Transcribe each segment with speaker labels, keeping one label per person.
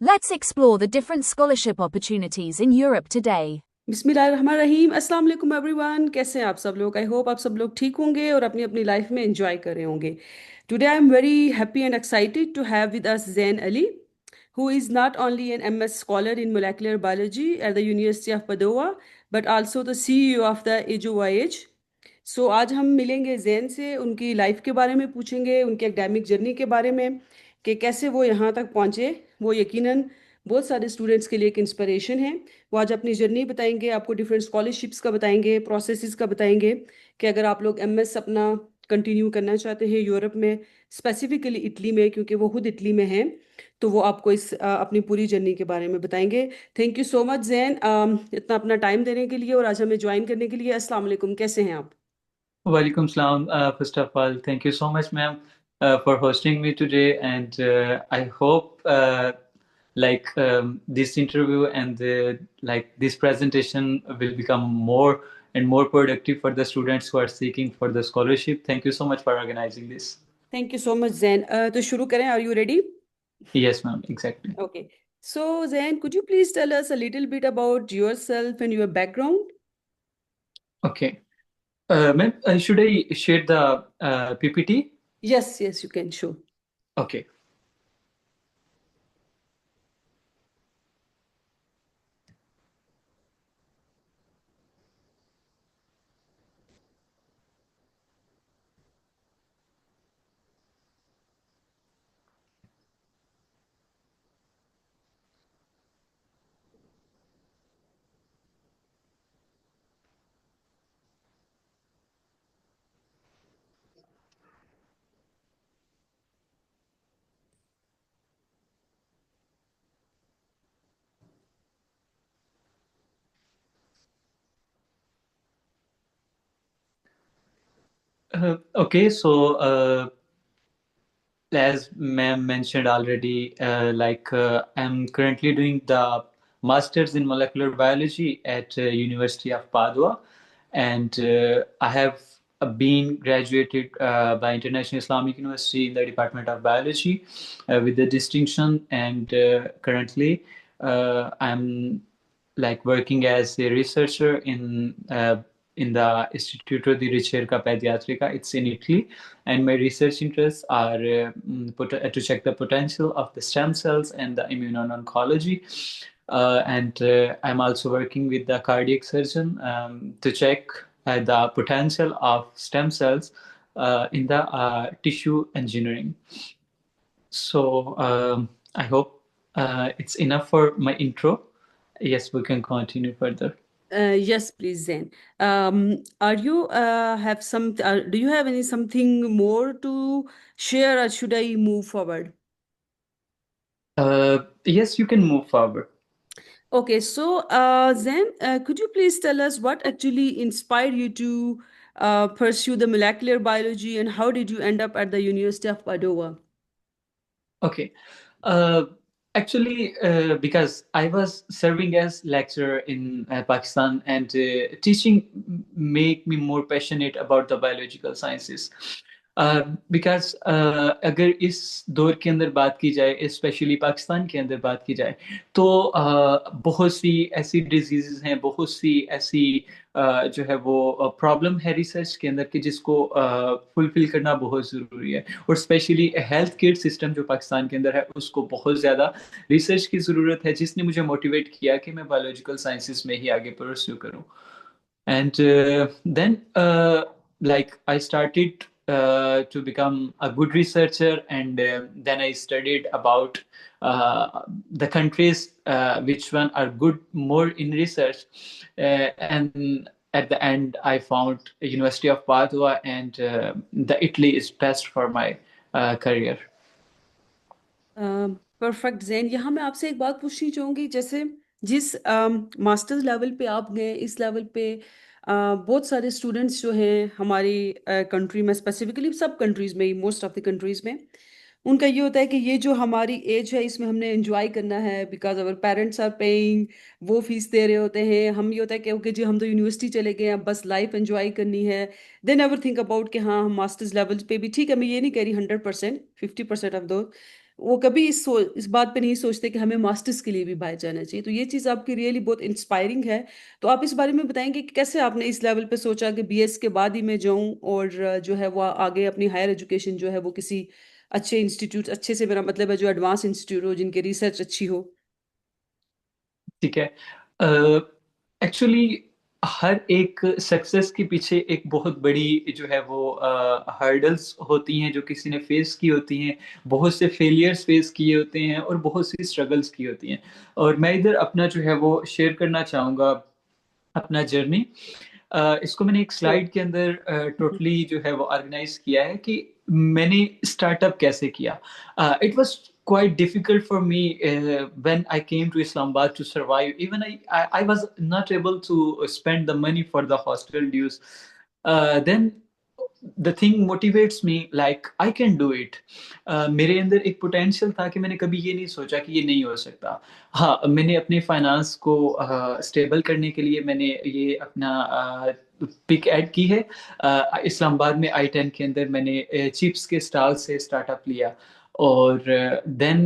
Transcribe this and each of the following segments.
Speaker 1: Let's explore the different scholarship opportunities in Europe today.
Speaker 2: बिस्मिल्लाहिर्रहमानिर्रहीम अस्सलाम वालेकुम एवरीवन। कैसे हैं आप सब लोग? आई होप आप सब लोग ठीक होंगे और अपनी अपनी लाइफ में एंजॉय कर रहे होंगे। Today I am very happy and excited to have with us Zain Ali, who is not only an MS scholar in molecular biology at the University of Padua, but also the CEO of the AJOYH। सो आज हम मिलेंगे जैन से, उनकी life के बारे में पूछेंगे, उनके एकेडमिक जर्नी के बारे में कि कैसे वो यहाँ तक पहुँचे। वो यकीनन बहुत सारे स्टूडेंट्स के लिए एक इंस्पिरेशन है। वो आज अपनी जर्नी बताएंगे, आपको डिफरेंट स्कॉलरशिप्स का बताएंगे, प्रोसेसेस का बताएंगे कि अगर आप लोग एमएस अपना कंटिन्यू करना चाहते हैं यूरोप में, स्पेसिफिकली इटली में, क्योंकि वो खुद इटली में हैं, तो वो आपको इस अपनी पूरी जर्नी के बारे में बताएंगे। Thank you so much Jain, इतना अपना टाइम देने के लिए और आज हमें ज्वाइन करने के लिए। अस्सलाम वालेकुम, कैसे हैं आप?
Speaker 3: Walaikum salam. First of all, thank you so much, ma'am, for hosting me today, and I hope this interview and this presentation will become more and more productive for the students who are seeking for the scholarship. Thank you so much for organizing this.
Speaker 2: Thank you so much Zain. तो शुरू करें, are you ready?
Speaker 3: Yes, ma'am, exactly.
Speaker 2: Okay, so Zain, could you please tell us a little bit about yourself and your background?
Speaker 3: Okay. Ma'am, should I share the PPT?
Speaker 2: Yes yes, you can show.
Speaker 3: Okay. Okay, so as ma'am mentioned already, I'm currently doing the masters in molecular biology at University of Padua, and I have been graduated by International Islamic University in the Department of Biology with the distinction, and currently I'm working as a researcher in the Istituto di Ricerca Pediatrica. It's in Italy, and my research interests are to check the potential of the stem cells and the immuno-oncology. And I'm also working with the cardiac surgeon to check the potential of stem cells in the tissue engineering. So I hope it's enough for my intro. Yes, we can continue further.
Speaker 2: Yes, please, Zain. Are you have some? Do you have any something more to share, or should I move forward?
Speaker 3: Yes, you can move forward.
Speaker 2: Okay, so Zain, could you please tell us what actually inspired you to pursue the molecular biology, and how did you end up at the University of Padua?
Speaker 3: Okay. Uh, Actually, because I was serving as lecturer in Pakistan, and teaching make me more passionate about the biological sciences. Because अगर इस दौर के अंदर बात की जाए, specially Pakistan के अंदर बात की जाए, तो बहुत सी ऐसी डिजीजेस हैं, बहुत सी ऐसी जो है वो प्रॉब्लम है रिसर्च के अंदर कि जिसको फुलफिल करना बहुत ज़रूरी है। और स्पेशली हेल्थ केयर सिस्टम जो पाकिस्तान के अंदर है, उसको बहुत ज़्यादा रिसर्च की ज़रूरत है, जिसने मुझे मोटिवेट किया कि मैं बायोलॉजिकल साइंसेस में ही आगे परस्यू करूँ। And then I started to become a good researcher, and then I studied about the countries which one are good more in research, and at the end I found University of Padua, and the Italy is best for my career.
Speaker 2: Perfect Jain, यहाँ मैं आपसे एक बात पूछनी चाहूँगी। जैसे जिस masters level पे आप गए, इस लेवल पे बहुत सारे स्टूडेंट्स जो हैं हमारी कंट्री में, स्पेसिफिकली सब कंट्रीज में ही, मोस्ट ऑफ द कंट्रीज में, उनका ये होता है कि ये जो हमारी एज है इसमें हमने एंजॉय करना है, because our parents are paying, वो फीस दे रहे होते हैं। हम ये होता है कि ओके जी, हम तो यूनिवर्सिटी चले गए हैं, बस लाइफ एंजॉय करनी है। देन एवर थिंक अबाउट कि हाँ, हम मास्टर्स लेवल पे भी ठीक है, मैं ये नहीं कह रही 100%, 50% ऑफ दो, वो कभी इस बात पे नहीं सोचते कि हमें मास्टर्स के लिए भी बाहर जाना चाहिए। तो ये चीज़ आपकी रियली बहुत इंस्पायरिंग है। तो आप इस बारे में बताएंगे कि कैसे आपने इस लेवल पे सोचा कि बीएस के बाद ही मैं जाऊं और जो है वो आगे अपनी हायर एजुकेशन जो है वो किसी अच्छे इंस्टीट्यूट, अच्छे से मेरा मतलब है जो एडवांस इंस्टीट्यूट हो, जिनके रिसर्च अच्छी हो।
Speaker 3: ठीक है। एक्चुअली हर एक सक्सेस के पीछे एक बहुत बड़ी जो है वो हर्डल्स होती हैं जो किसी ने फेस की होती हैं। बहुत से फेलियर्स फेस किए होते हैं और बहुत सी स्ट्रगल्स की होती हैं। और मैं इधर अपना जो है वो शेयर करना चाहूँगा, अपना जर्नी। इसको मैंने एक
Speaker 2: श्योर।
Speaker 3: स्लाइड के अंदर टोटली जो है वो ऑर्गेनाइज किया है कि मैंने स्टार्टअप कैसे किया। It was quite difficult for me when I came to Islamabad to survive. Even I was not able to spend the money for the hostel dues. Then the thing motivates me like I can do it. मेरे अंदर एक potential था कि मैंने कभी ये नहीं सोचा कि ये नहीं हो सकता। हाँ, मैंने अपने फाइनेंस को स्टेबल करने के लिए मैंने ये अपना पिक ऐड की है। इस्लामाबाद में I-10 के अंदर मैंने चिप्स के स्टॉल से स्टार्टअप लिया और देन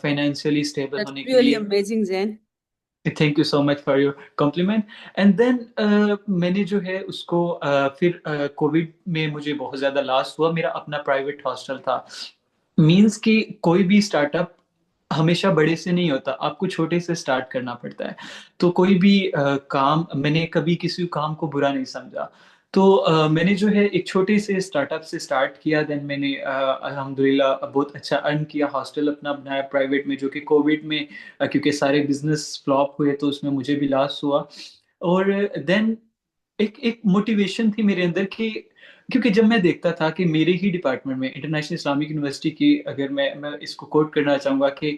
Speaker 3: फाइनेंशियली स्टेबल
Speaker 2: दैट्स
Speaker 3: होने के
Speaker 2: रियली
Speaker 3: लिए।
Speaker 2: Amazing Zain.
Speaker 3: Thank you so much for your compliment. And then मैंने जो है उसको फिर कोविड में मुझे बहुत ज़्यादा लॉस हुआ। मेरा अपना प्राइवेट हॉस्टल था। मीन्स कि कोई भी स्टार्टअप हमेशा बड़े से नहीं होता, आपको छोटे से स्टार्ट करना पड़ता है। तो कोई भी काम, मैंने कभी किसी काम को बुरा नहीं समझा। तो मैंने जो है एक छोटे से स्टार्टअप से स्टार्ट किया। देन मैंने अल्हम्दुलिल्लाह बहुत अच्छा अर्न किया, हॉस्टल अपना बनाया प्राइवेट में, जो कि कोविड में क्योंकि सारे बिजनेस फ्लॉप हुए तो उसमें मुझे भी लॉस हुआ। और देन एक एक मोटिवेशन थी मेरे अंदर कि क्योंकि जब मैं देखता था कि मेरे ही डिपार्टमेंट में इंटरनेशनल इस्लामिक यूनिवर्सिटी की, अगर मैं इसको कोट करना चाहूंगा कि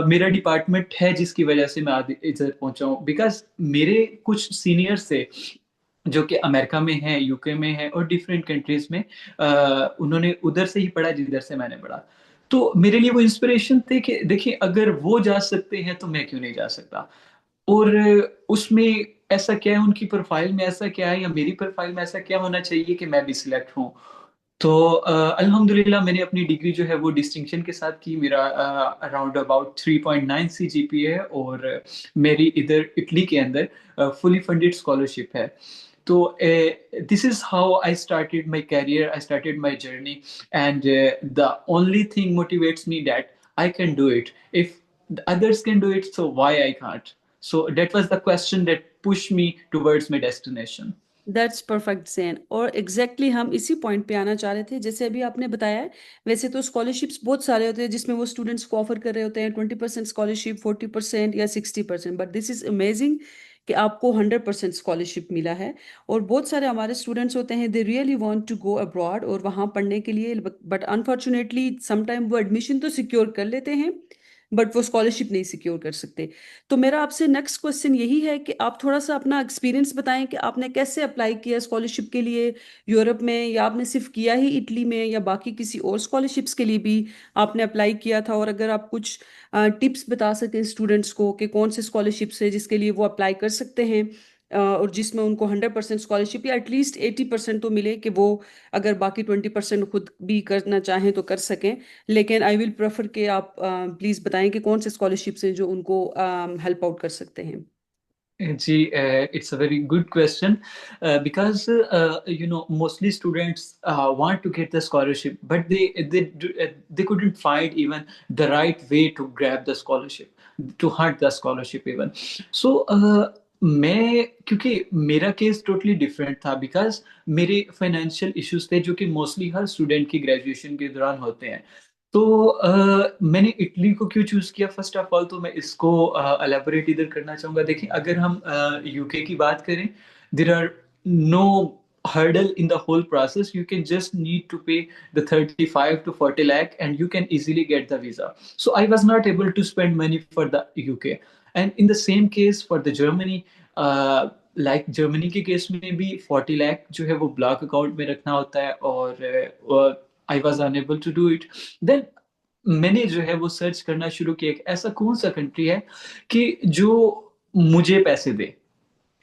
Speaker 3: मेरा डिपार्टमेंट है जिसकी वजह से मैं आज इधर पहुंचा हूँ। बिकॉज मेरे कुछ सीनियर्स थे जो कि अमेरिका में है, यूके में है और डिफरेंट कंट्रीज में, उन्होंने उधर से ही पढ़ा जिधर से मैंने पढ़ा। तो मेरे लिए वो इंस्पिरेशन थे कि देखिए अगर वो जा सकते हैं तो मैं क्यों नहीं जा सकता। और उसमें ऐसा क्या है, उनकी प्रोफाइल में ऐसा क्या है या मेरी प्रोफाइल में ऐसा क्या होना चाहिए कि मैं भी सिलेक्ट हूँ। तो अल्हम्दुलिल्लाह मैंने अपनी डिग्री जो है वो डिस्टिंक्शन के साथ की। मेरा अराउंड अबाउट 3.9 CGPA है और मेरी इधर इटली के अंदर फुली फंडेड स्कॉलरशिप है। तो this is how I started my career, I started my journey. And the only thing motivates me that I can do it. If others can do it, so why I can't? So that was the question that pushed me towards my destination.
Speaker 2: That's perfect Jain. और exactly हम इसी point पे आना चाह रहे थे, जैसे अभी आपने बताया है। वैसे तो स्कॉलरशिप्स बहुत सारे होते हैं जिसमें वो स्टूडेंट्स को ऑफर कर रहे होते हैं 20% स्कॉलरशिप, 40% या 60%, बट दिस इज अमेजिंग कि आपको 100% स्कॉलरशिप मिला है। और बहुत सारे हमारे स्टूडेंट्स होते हैं, they really want to go abroad और वहाँ पढ़ने के लिए, बट अनफॉर्चुनेटली समटाइम वो एडमिशन तो सिक्योर कर लेते हैं बट वो स्कॉलरशिप नहीं सिक्योर कर सकते। तो मेरा आपसे नेक्स्ट क्वेश्चन यही है कि आप थोड़ा सा अपना एक्सपीरियंस बताएं कि आपने कैसे अप्लाई किया स्कॉलरशिप के लिए यूरोप में, या आपने सिर्फ किया ही इटली में, या बाकी किसी और स्कॉलरशिप्स के लिए भी आपने अप्लाई किया था। और अगर आप कुछ टिप्स बता सकें स्टूडेंट्स को कि कौन से स्कॉलरशिप्स है जिसके लिए वो अप्लाई कर सकते हैं, और जिसमें उनको 100% स्कॉलरशिप या एटलीस्ट 80% तो मिले, कि वो अगर बाकी 20% खुद भी करना चाहें तो कर सकें। लेकिन आई विल प्रेफर कि आप प्लीज़ बताएं कि कौन से स्कॉलरशिप्स हैं जो उनको हेल्प आउट कर सकते हैं।
Speaker 3: Gee, it's a very good question because mostly students want to get the scholarship, but they couldn't find even the right way to grab the scholarship, to hunt the scholarship even. So मैं, क्योंकि मेरा case totally different था because मेरे financial issues थे जो कि mostly हर student की graduation के दौरान होते हैं। तो मैंने इटली को क्यों चूज किया, फर्स्ट ऑफ ऑल तो मैं इसको एलेबोरेट इधर करना चाहूंगा। देखिए अगर हम यूके की बात करें, there are no hurdle in the whole process. You can just need to pay the 35 to 40 lakh and you can easily get the visa. So I was not able to spend money for the UK. And in the same case for the Germany, like Germany के case में भी 40 लाख जो है वो block account में रखना होता है और I was unable to do it. Then मैंने जो है वो सर्च करना शुरू किया कि ऐसा कौन सा कंट्री है कि जो मुझे पैसे दे।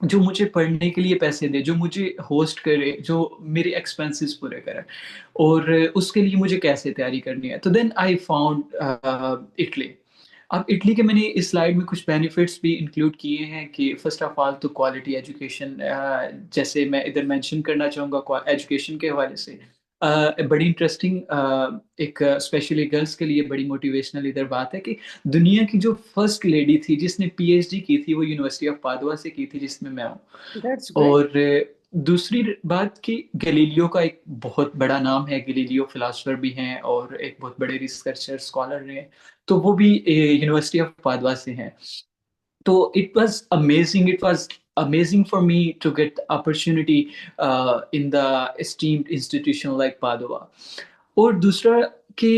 Speaker 3: जो मुझे पढ़ने के लिए पैसे दे, जो मुझे होस्ट करे, जो मेरे एक्सपेंसेस पूरे करे, और उसके लिए मुझे कैसे तैयारी करनी है। तो देन आई फाउंड इटली। अब इटली के मैंने इस स्लाइड में कुछ बेनिफिट्स भी इंक्लूड किए हैं कि फर्स्ट ऑफ ऑल तो क्वालिटी एजुकेशन, जैसे मैं इधर मेंशन करना चाहूँगा एजुकेशन के हवाले से। बड़ी इंटरेस्टिंग, एक स्पेशली गर्ल्स के लिए बड़ी मोटिवेशनल इधर बात है कि दुनिया की जो फर्स्ट लेडी थी जिसने पीएचडी की थी, वो यूनिवर्सिटी ऑफ पादुआ से की थी, जिसमें मैं हूँ।
Speaker 2: That's great.
Speaker 3: और दूसरी बात कि गैलीलियो का एक बहुत बड़ा नाम है, गैलीलियो फिलोसोफर भी हैं और एक बहुत बड़े रिसर्चर स्कॉलर रहे हैं, तो वो भी यूनिवर्सिटी ऑफ पादुआ से हैं। तो it was amazing for me to get the opportunity in the esteemed institution like Padua. और दूसरा कि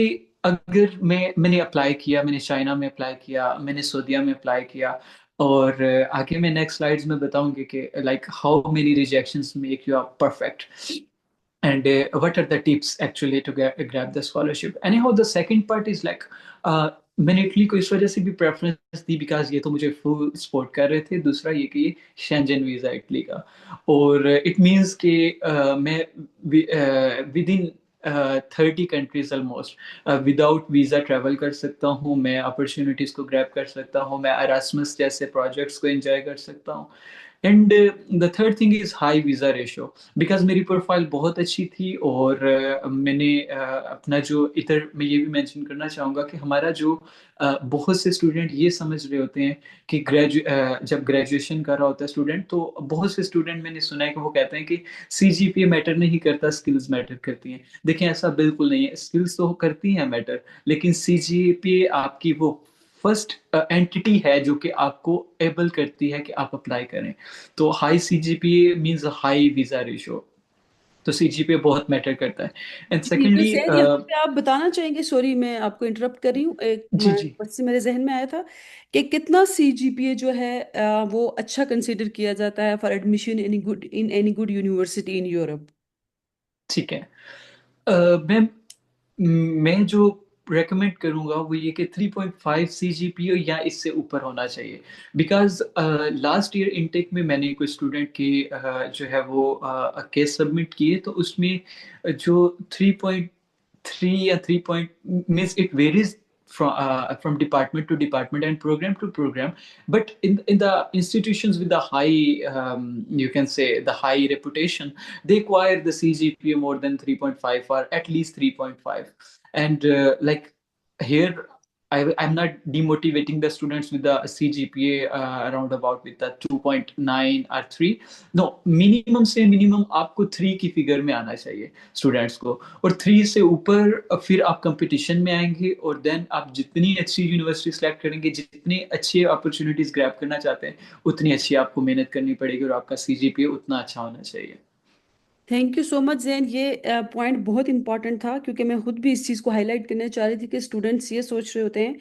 Speaker 3: अगर मैंने अप्लाई किया, मैंने चाइना में अप्लाई किया, मैंने सऊदीया में अप्लाई किया, और आगे मैं नेक्स्ट स्लाइड्स में बताऊंगी कि like how many rejections make you perfect, and what are the tips actually to grab the scholarship. Anyhow, the second part is like, मैंने इटली को इस वजह से भी प्रेफरेंस दी बिकॉज ये तो मुझे फुल सपोर्ट कर रहे थे। दूसरा ये कि ये शेंजन वीज़ा इटली का, और इट मींस कि मैं with in 30 countries almost without visa travel कर सकता हूँ, मैं अपॉर्चुनिटीज़ को ग्रैब कर सकता हूँ, मैं अरास्मस जैसे प्रोजेक्ट्स को एंजॉय कर सकता हूँ। And the third thing is high visa ratio, because मेरी प्रोफाइल बहुत अच्छी थी, और मैंने अपना जो इधर मैं ये भी मेंशन करना चाहूँगा कि हमारा जो बहुत से स्टूडेंट ये समझ रहे होते हैं कि जब ग्रेजुएशन कर रहा होता है स्टूडेंट, तो बहुत से स्टूडेंट मैंने सुना है कि वो कहते हैं कि सीजीपीए मैटर नहीं करता, स्किल्स मैटर करती हैं। देखें, ऐसा बिल्कुल नहीं है, स्किल्स तो करती हैं मैटर, लेकिन सीजीपीए आपकी वो फर्स्ट एंटिटी है जो कि आपको एबल करती है कि आप अप्लाई करें। तो high CGPA means high visa ratio, तो सीजीपीए बहुत मैटर करता है। एंड
Speaker 2: जी तो
Speaker 3: सेकेंडली,
Speaker 2: सैन, यहाँ पे आप बताना चाहेंगे, सॉरी मैं आपको इंटरप्ट कर रही हूँ, एक
Speaker 3: जी
Speaker 2: मैं
Speaker 3: जी,
Speaker 2: बस से मेरे जहन में आया था कि कितना सीजीपीए जो है वो अच्छा कंसीडर किया जाता है for admission in any good university in Europe.
Speaker 3: ठीक है। मैं जो रेकमेंड करूंगा वो ये कि 3.5 सीजीपीए या इससे ऊपर होना चाहिए। बिकॉज लास्ट ईयर इनटेक में मैंने कोई स्टूडेंट के जो है वो केस सबमिट किए, तो उसमें जो 3.3 या 3 point means it varies from department to department and program to program, but in the institutions with the high, you can say the high reputation, they acquire the CGPA more than 3.5 or at least 3.5. And like here, I'm not demotivating the students with the CGPA around about with the 2.9 or 3. No, minimum से minimum आपको 3 की figure में आना चाहिए students को, और 3 से ऊपर फिर आप कंपटीशन में आएंगे, और देन आप जितनी अच्छी यूनिवर्सिटी सेलेक्ट करेंगे, जितनी अच्छी अपॉर्चुनिटीज ग्रैब करना चाहते हैं, उतनी अच्छी आपको मेहनत करनी पड़ेगी, और आपका सीजीपीए उतना अच्छा होना चाहिए।
Speaker 2: Thank you so much Jain, ये पॉइंट बहुत इंपॉर्टेंट था क्योंकि मैं खुद भी इस चीज़ को हाईलाइट करना चाह रही थी कि स्टूडेंट्स ये सोच रहे होते हैं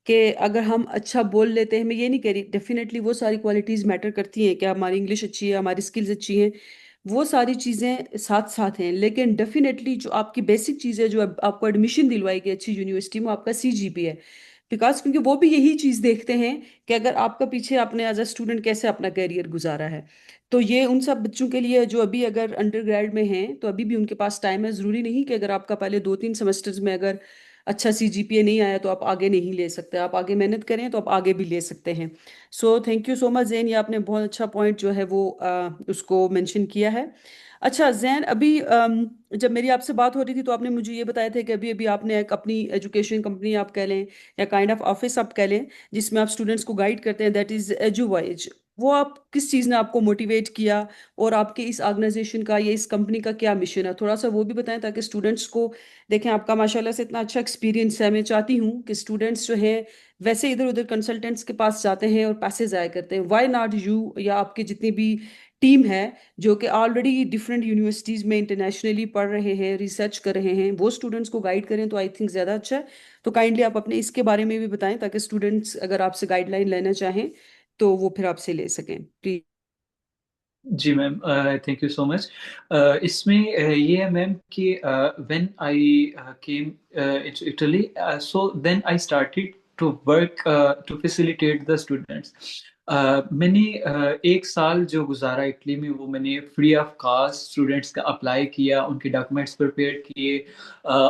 Speaker 2: कि अगर हम अच्छा बोल लेते हैं, मैं ये नहीं कह रही, डेफिनेटली वो सारी क्वालिटीज़ मैटर करती हैं कि हमारी इंग्लिश अच्छी है, हमारी स्किल्स अच्छी हैं, वो सारी चीज़ें साथ साथ हैं, लेकिन डेफिनेटली जो आपकी बेसिक चीज़ है जो आपको एडमिशन दिलवाएगी अच्छी यूनिवर्सिटी में, आपका सीजीपीए है। बिकॉज क्योंकि वो भी यही चीज़ देखते हैं कि अगर आपका पीछे आपने एज अ स्टूडेंट कैसे अपना करियर गुजारा है। तो ये उन सब बच्चों के लिए जो अभी अगर अंडर ग्रेड में हैं तो अभी भी उनके पास टाइम है। ज़रूरी नहीं कि अगर आपका पहले 2-3 सेमेस्टर्स में अगर अच्छा सीजीपीए नहीं आया तो आप आगे नहीं ले सकते, आप आगे मेहनत करें तो आप आगे भी ले सकते हैं। So thank you so much Jain, ये आपने बहुत अच्छा पॉइंट जो है वो उसको मेंशन किया है। अच्छा जैन, अभी जब मेरी आपसे बात हो रही थी तो आपने मुझे ये बताया था कि अभी अभी आपने एक अपनी एजुकेशन कंपनी आप कह लें या काइंड ऑफ ऑफिस आप कह लें जिसमें आप स्टूडेंट्स को गाइड करते हैं, दैट इज़ एजुवाइज। वो आप किस चीज़ ने आपको मोटिवेट किया, और आपके इस ऑर्गेनाइजेशन का या इस कंपनी का क्या मिशन है, थोड़ा सा वो भी बताएं ताकि स्टूडेंट्स को देखें। आपका माशाल्लाह से इतना अच्छा एक्सपीरियंस है, मैं चाहती हूँ कि स्टूडेंट्स जो हैं वैसे इधर उधर कंसल्टेंट्स के पास जाते हैं और पैसे ज़ाया करते हैं, व्हाई नॉट यू या आपकी जितनी भी टीम है जो कि ऑलरेडी डिफरेंट यूनिवर्सिटीज़ में इंटरनेशनली पढ़ रहे हैं, रिसर्च कर रहे हैं, वो स्टूडेंट्स को गाइड करें तो आई थिंक ज़्यादा अच्छा है। तो काइंडली आप अपने इसके बारे में भी बताएं ताकि स्टूडेंट्स अगर आपसे गाइडलाइन लेना चाहें तो वो फिर आपसे ले सकें प्लीज।
Speaker 3: जी ma'am, thank you so much. इसमें ये है मैम कि when I came into Italy, so then I started to work to facilitate the students. मैंने 1 साल जो गुजारा इटली में, वो मैंने फ्री ऑफ कॉस्ट स्टूडेंट्स का अप्लाई किया, उनके डॉक्यूमेंट्स प्रिपेयर किए,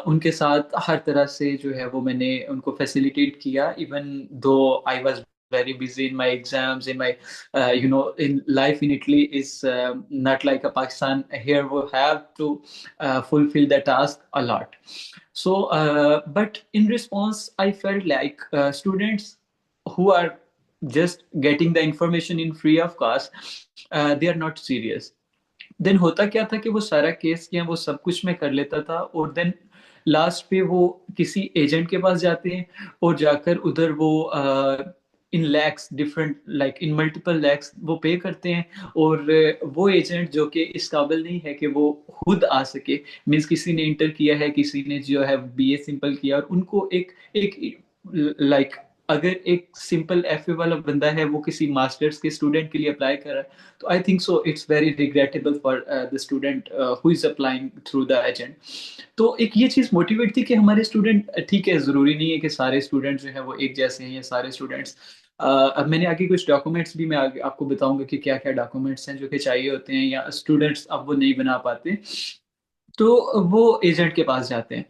Speaker 3: उनके साथ हर तरह से जो है वो मैंने उनको फैसिलिटेट किया, even though I was very busy in my exams, in my in life in Italy is not like a Pakistan. Here we have to fulfill the task a lot. So but in response I felt like students who are just getting the information in free of cost, they are not serious. Then होता क्या था कि वो सारा case किया, वो सब कुछ मैं कर लेता था, और देन लास्ट पे वो किसी एजेंट के पास जाते हैं और जाकर उधर वो in lakhs different like in multiple lakhs वो पे करते हैं, और वो एजेंट जो कि इस काबिल नहीं है कि वो खुद आ सके, मीन्स किसी ने इंटर किया है, किसी ने जो है बीए सिंपल किया, और उनको एक एक लाइक अगर एक सिंपल एफए वाला बंदा है वो किसी मास्टर्स के स्टूडेंट के लिए अप्लाई कर रहा है, तो I think so it's very regrettable for the student who is applying through the agent. तो एक ये चीज मोटिवेट थी कि हमारे स्टूडेंट, ठीक है जरूरी नहीं है कि सारे स्टूडेंट जो है वो एक जैसे हैं या सारे स्टूडेंट्स। अब मैंने आगे कुछ डॉक्यूमेंट्स भी मैं आगे आपको बताऊंगा कि क्या क्या डॉक्यूमेंट्स हैं जो कि चाहिए होते हैं, या स्टूडेंट्स अब वो नहीं बना पाते तो वो एजेंट के पास जाते हैं।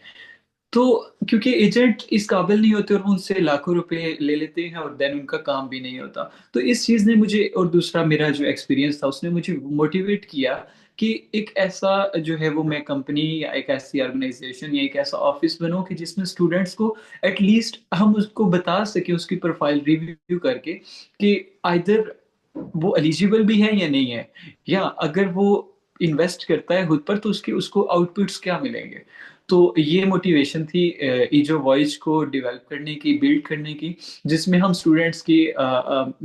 Speaker 3: तो क्योंकि एजेंट इस काबिल नहीं होते और वो उनसे लाखों रुपए ले लेते हैं और देन उनका काम भी नहीं होता। तो इस चीज ने मुझे, और दूसरा मेरा जो एक्सपीरियंस था उसने मुझे मोटिवेट किया कि एक ऐसा जो है वो मैं कंपनी या एक ऐसी ऑर्गेनाइजेशन या एक ऐसा ऑफिस बनूं कि जिसमें स्टूडेंट्स को एटलीस्ट हम उसको बता सके उसकी प्रोफाइल रिव्यू करके कि आइदर वो एलिजिबल भी है या नहीं है, या अगर वो इन्वेस्ट करता है खुद पर तो उसके उसको आउटपुट्स क्या मिलेंगे। तो ये मोटिवेशन थी ईजो वॉइस को डेवलप करने की, बिल्ड करने की, जिसमें हम स्टूडेंट्स की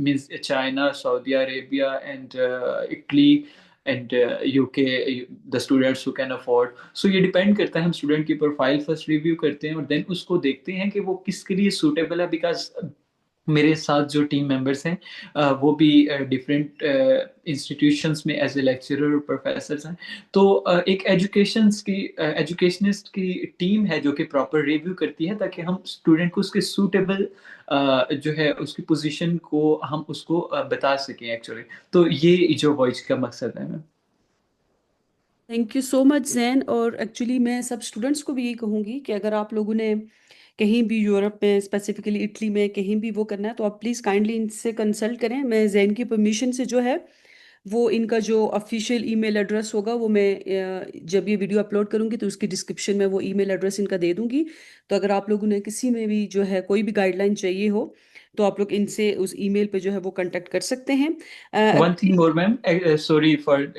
Speaker 3: means China, Saudi Arabia and Italy and UK, the students who can afford. So ये डिपेंड करता है, हम स्टूडेंट की प्रोफाइल फर्स्ट रिव्यू करते हैं और देन उसको देखते हैं कि वो किसके लिए सूटेबल है। बिकॉज मेरे साथ जो टीम मेंबर्स हैं वो भी डिफरेंट इंस्टीट्यूशंस में एज ए लेक्चरर और प्रोफेसर्स हैं। तो एक एजुकेशनिस्ट की टीम है जो कि प्रॉपर रिव्यू करती है ताकि हम स्टूडेंट को उसके सूटेबल जो है उसकी पोजीशन को हम उसको बता सकें एक्चुअली। तो ये जो वॉइस का मकसद है ma'am.
Speaker 2: Thank you so much Jain. और एक्चुअली मैं सब स्टूडेंट्स को भी यही कहूँगी कि अगर आप लोगों ने कहीं भी यूरोप में, स्पेसिफिकली इटली में कहीं भी वो करना है तो आप प्लीज़ काइंडली इनसे कंसल्ट करें। मैं जैन की परमिशन से जो है वो इनका जो ऑफिशियल ईमेल एड्रेस होगा वो मैं जब ये वीडियो अपलोड करूँगी तो उसकी डिस्क्रिप्शन में वो ईमेल एड्रेस इनका दे दूँगी। तो अगर आप लोगों ने किसी में भी जो है कोई भी गाइडलाइन चाहिए हो तो आप लोग इनसे उस ईमेल पे जो है वो कांटेक्ट कर सकते हैं।
Speaker 3: One thing more ma'am, sorry for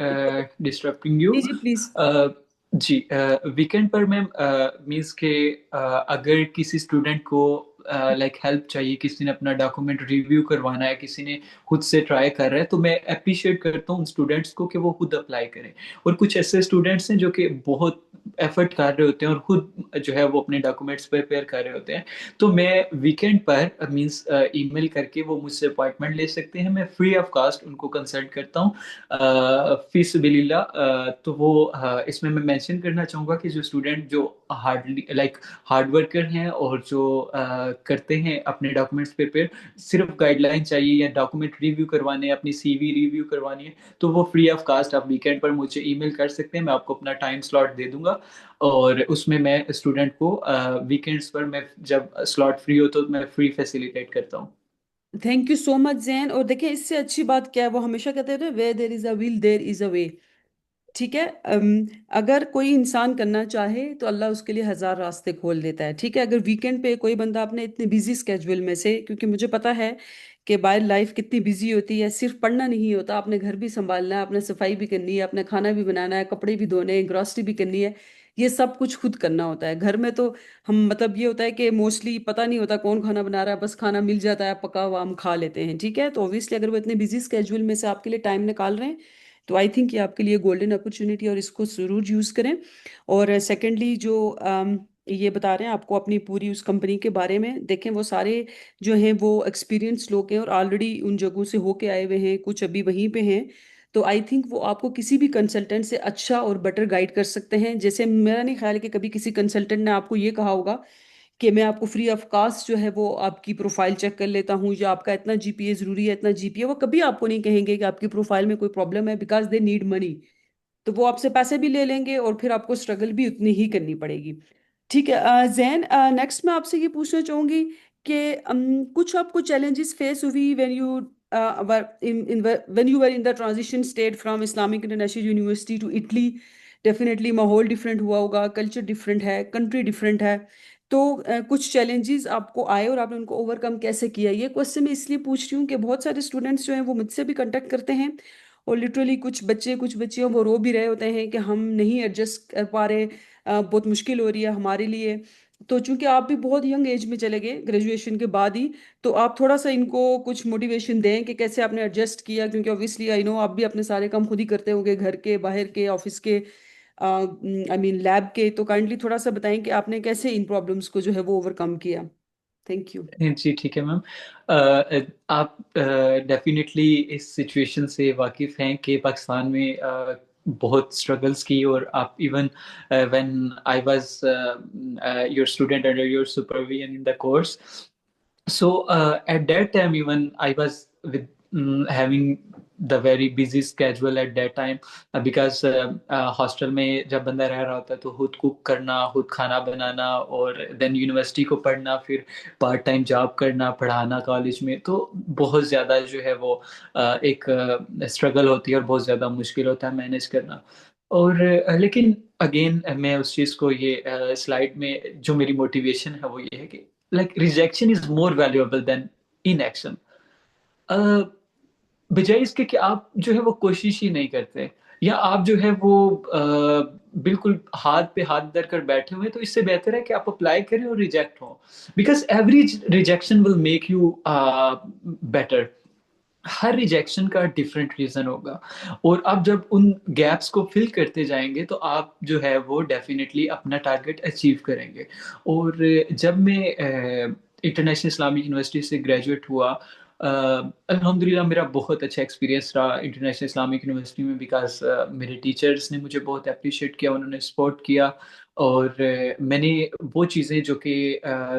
Speaker 3: disturbing you.
Speaker 2: जी जी प्लीज़।
Speaker 3: जी, वीकेंड पर मैम मीन्स के अगर किसी स्टूडेंट को लाइक हेल्प चाहिए, किसी ने अपना डॉक्यूमेंट रिव्यू करवाना है, किसी ने खुद से ट्राई कर रहा है, तो मैं अप्रिशिएट करता हूँ उन स्टूडेंट्स को कि वो खुद अप्लाई करें। और कुछ ऐसे स्टूडेंट्स हैं जो कि बहुत एफर्ट कर रहे होते हैं और खुद जो है वो अपने डॉक्यूमेंट्स प्रिपेयर कर रहे होते हैं। तो मैं वीकेंड पर मीन्स ईमेल करके वो मुझसे अपॉइंटमेंट ले सकते हैं, मैं फ्री ऑफ कॉस्ट उनको कंसल्ट करता हूँ फीस बिलिल्ला। तो वो इसमें मैं मेंशन करना चाहूँगा कि जो स्टूडेंट जो हार्डली लाइक हार्ड वर्कर हैं और जो करते हैं अपने डॉक्यूमेंट्स प्रिपेयर, सिर्फ गाइडलाइन चाहिए या डॉक्यूमेंट रिव्यू करवाने हैं, अपनी सीवी रिव्यू करवानी है, तो वो फ्री ऑफ कास्ट आप वीकेंड पर मुझे ईमेल कर सकते हैं। मैं आपको अपना टाइम स्लॉट दे दूंगा और उसमें मैं स्टूडेंट को वीकेंड्स पर मैं जब स्लॉट फ्री हो तो मैं फ्री फैसिलिटेट करता हूँ।
Speaker 2: Thank you so much Jain. और देखिए इससे अच्छी बात क्या है, वो हमेशा कहते हैं way there is a will there is a way. ठीक है। अगर कोई इंसान करना चाहे तो अल्लाह उसके लिए हजार रास्ते खोल देता है। ठीक है। अगर वीकेंड पे कोई बंदा अपने इतने बिजी स्केड्यूल में से, क्योंकि मुझे पता है कि बाहर लाइफ कितनी बिजी होती है, सिर्फ पढ़ना नहीं होता, अपने घर भी संभालना है, अपने सफाई भी करनी है, अपने खाना भी बनाना है, कपड़े भी धोने हैं, ग्रॉसरी भी करनी है, ये सब कुछ खुद करना होता है। घर में तो हम मतलब ये होता है कि मोस्टली पता नहीं होता कौन खाना बना रहा है, बस खाना मिल जाता है पका हुआ, हम खा लेते हैं। ठीक है। तो ऑब्वियसली अगर वो इतने बिजी स्केड्यूल में से आपके लिए टाइम निकाल रहे हैं तो आई थिंक ये आपके लिए गोल्डन अपॉर्चुनिटी और इसको ज़रूर यूज़ करें। और सेकेंडली जो ये बता रहे हैं आपको अपनी पूरी उस कंपनी के बारे में, देखें वो सारे जो हैं वो एक्सपीरियंस लोग हैं और ऑलरेडी उन जगहों से होके आए हुए हैं, कुछ अभी वहीं पे हैं। तो आई थिंक वो आपको किसी भी कंसल्टेंट से अच्छा और बेटर गाइड कर सकते हैं। जैसे मेरा नहीं ख्याल है कि कभी किसी कंसल्टेंट ने आपको ये कहा होगा कि मैं आपको फ्री ऑफ कास्ट जो है वो आपकी प्रोफाइल चेक कर लेता हूँ, या आपका इतना जीपीए ज़रूरी है, इतना जीपीए, वो कभी आपको नहीं कहेंगे कि आपकी प्रोफाइल में कोई प्रॉब्लम है, बिकॉज दे नीड मनी। तो वो आपसे पैसे भी ले लेंगे और फिर आपको स्ट्रगल भी उतनी ही करनी पड़ेगी। ठीक है। जैन, नेक्स्ट मैं आपसे ये पूछना चाहूंगी कि कुछ आपको चैलेंजेस फेस हुई when you in when you were in the transition state from Islamic International University to Italy. Definitely माहौल डिफरेंट हुआ होगा, कल्चर डिफरेंट है, कंट्री डिफरेंट है। तो कुछ चैलेंजेस आपको आए और आपने उनको ओवरकम कैसे किया? ये क्वेश्चन मैं इसलिए पूछ रही हूँ कि बहुत सारे स्टूडेंट्स जो हैं वो मुझसे भी कांटेक्ट करते हैं, और लिटरली कुछ बच्चे कुछ बच्चियों वो रो भी रहे होते हैं कि हम नहीं एडजस्ट कर पा रहे, बहुत मुश्किल हो रही है हमारे लिए। तो चूंकि आप भी बहुत यंग एज में चले गए ग्रेजुएशन के बाद ही, तो आप थोड़ा सा इनको कुछ मोटिवेशन दें कि कैसे आपने एडजस्ट किया, क्योंकि ऑब्वियसली आई नो आप भी अपने सारे काम खुद ही करते होंगे, घर के, बाहर के, ऑफिस के, आई मीन लैब के। तो काइंडली थोड़ा सा बताएं कि आपने कैसे इन प्रॉब्लम्स को जो है वो ओवरकम किया। Thank you.
Speaker 3: जी ठीक है मैम। आप डेफिनेटली इस सिचुएशन से वाकिफ हैं कि पाकिस्तान में बहुत स्ट्रगल्स की, और आप even when I was your student under your supervision in the course. So at that time, even I was with having the very busy schedule at that time, because hostel में जब बंदा रह रहा होता है तो खुद कुक करना, खुद खाना बनाना, और देन यूनिवर्सिटी को पढ़ना, फिर पार्ट टाइम जॉब करना, पढ़ाना कॉलेज में, तो बहुत ज़्यादा जो है वो एक स्ट्रगल होती है और बहुत ज़्यादा मुश्किल होता है मैनेज करना. और लेकिन अगेन मैं उस चीज़ को, ये स्लाइड में जो मेरी मोटिवेशन है वो ये है कि like rejection is more valuable than inaction. बजाय इसके कि आप जो है वो कोशिश ही नहीं करते, या आप जो है वो बिल्कुल हाथ पे हाथ धर कर बैठे हुए, तो इससे बेहतर है कि आप अप्लाई करें और रिजेक्ट हो, because every rejection will make you better. Her rejection का डिफरेंट रीजन होगा, और आप जब उन गैप्स को फिल करते जाएंगे तो आप जो है वो डेफिनेटली अपना टारगेट अचीव करेंगे. और जब मैं इंटरनेशनल इस्लामिक यूनिवर्सिटी से ग्रेजुएट हुआ, अल्हम्दुलिल्लाह मेरा बहुत अच्छा एक्सपीरियंस रहा इंटरनेशनल इस्लामिक यूनिवर्सिटी में, बिकॉज मेरे टीचर्स ने मुझे बहुत अप्रिशिएट किया, उन्होंने सपोर्ट किया. और मैंने वो चीज़ें जो कि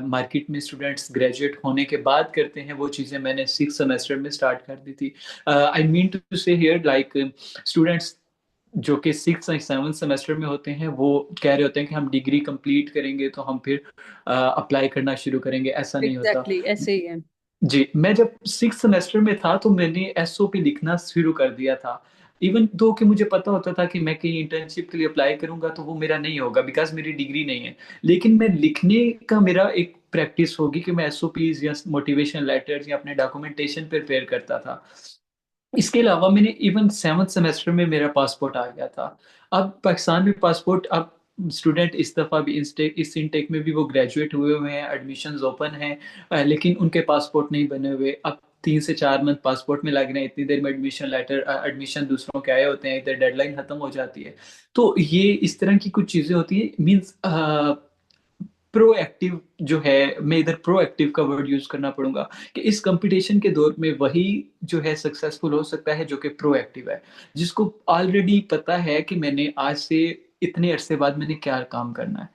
Speaker 3: मार्केट में स्टूडेंट्स ग्रेजुएट होने के बाद करते हैं, वो चीज़ें मैंने 6 सेमेस्टर में स्टार्ट कर दी थी. आई मीन टू से हियर लाइक स्टूडेंट्स जो कि 6 और 7 सेमेस्टर में होते हैं, वो कह रहे होते हैं कि हम डिग्री कंप्लीट करेंगे तो हम फिर अप्लाई करना शुरू करेंगे. ऐसा नहीं होता.
Speaker 2: एग्जैक्टली ऐसे ही है।
Speaker 3: जी, मैं जब 6 सेमेस्टर में था तो मैंने एसओपी लिखना शुरू कर दिया था, इवन दो कि मुझे पता होता था कि मैं कहीं इंटर्नशिप के लिए अप्लाई करूंगा तो वो मेरा नहीं होगा बिकॉज मेरी डिग्री नहीं है. लेकिन मैं लिखने का मेरा एक प्रैक्टिस होगी कि मैं एसओपीज या मोटिवेशन लेटर्स या अपने डॉक्यूमेंटेशन प्रिपेयर करता था. इसके अलावा मैंने इवन 7th सेमेस्टर में मेरा पासपोर्ट आ गया था. अब पाकिस्तान में पासपोर्ट, अब स्टूडेंट इस दफ़ा भी इस इनटेक में भी वो ग्रेजुएट हुए हुए हैं, एडमिशन्स ओपन हैं, लेकिन उनके पासपोर्ट नहीं बने हुए. अब 3 से 4 मंथ पासपोर्ट में लग रहे हैं, इतनी देर में एडमिशन दूसरों के आए होते हैं, इधर डेडलाइन खत्म हो जाती है. तो ये इस तरह की कुछ चीज़ें होती हैं. मीन्स प्रोएक्टिव जो है, मैं इधर प्रोएक्टिव का वर्ड यूज करना पड़ूंगा कि इस कंपटीशन के दौर में वही जो है सक्सेसफुल हो सकता है जो कि प्रोएक्टिव है, जिसको ऑलरेडी पता है कि मैंने आज से इतने अरसे बाद मैंने क्या काम करना है.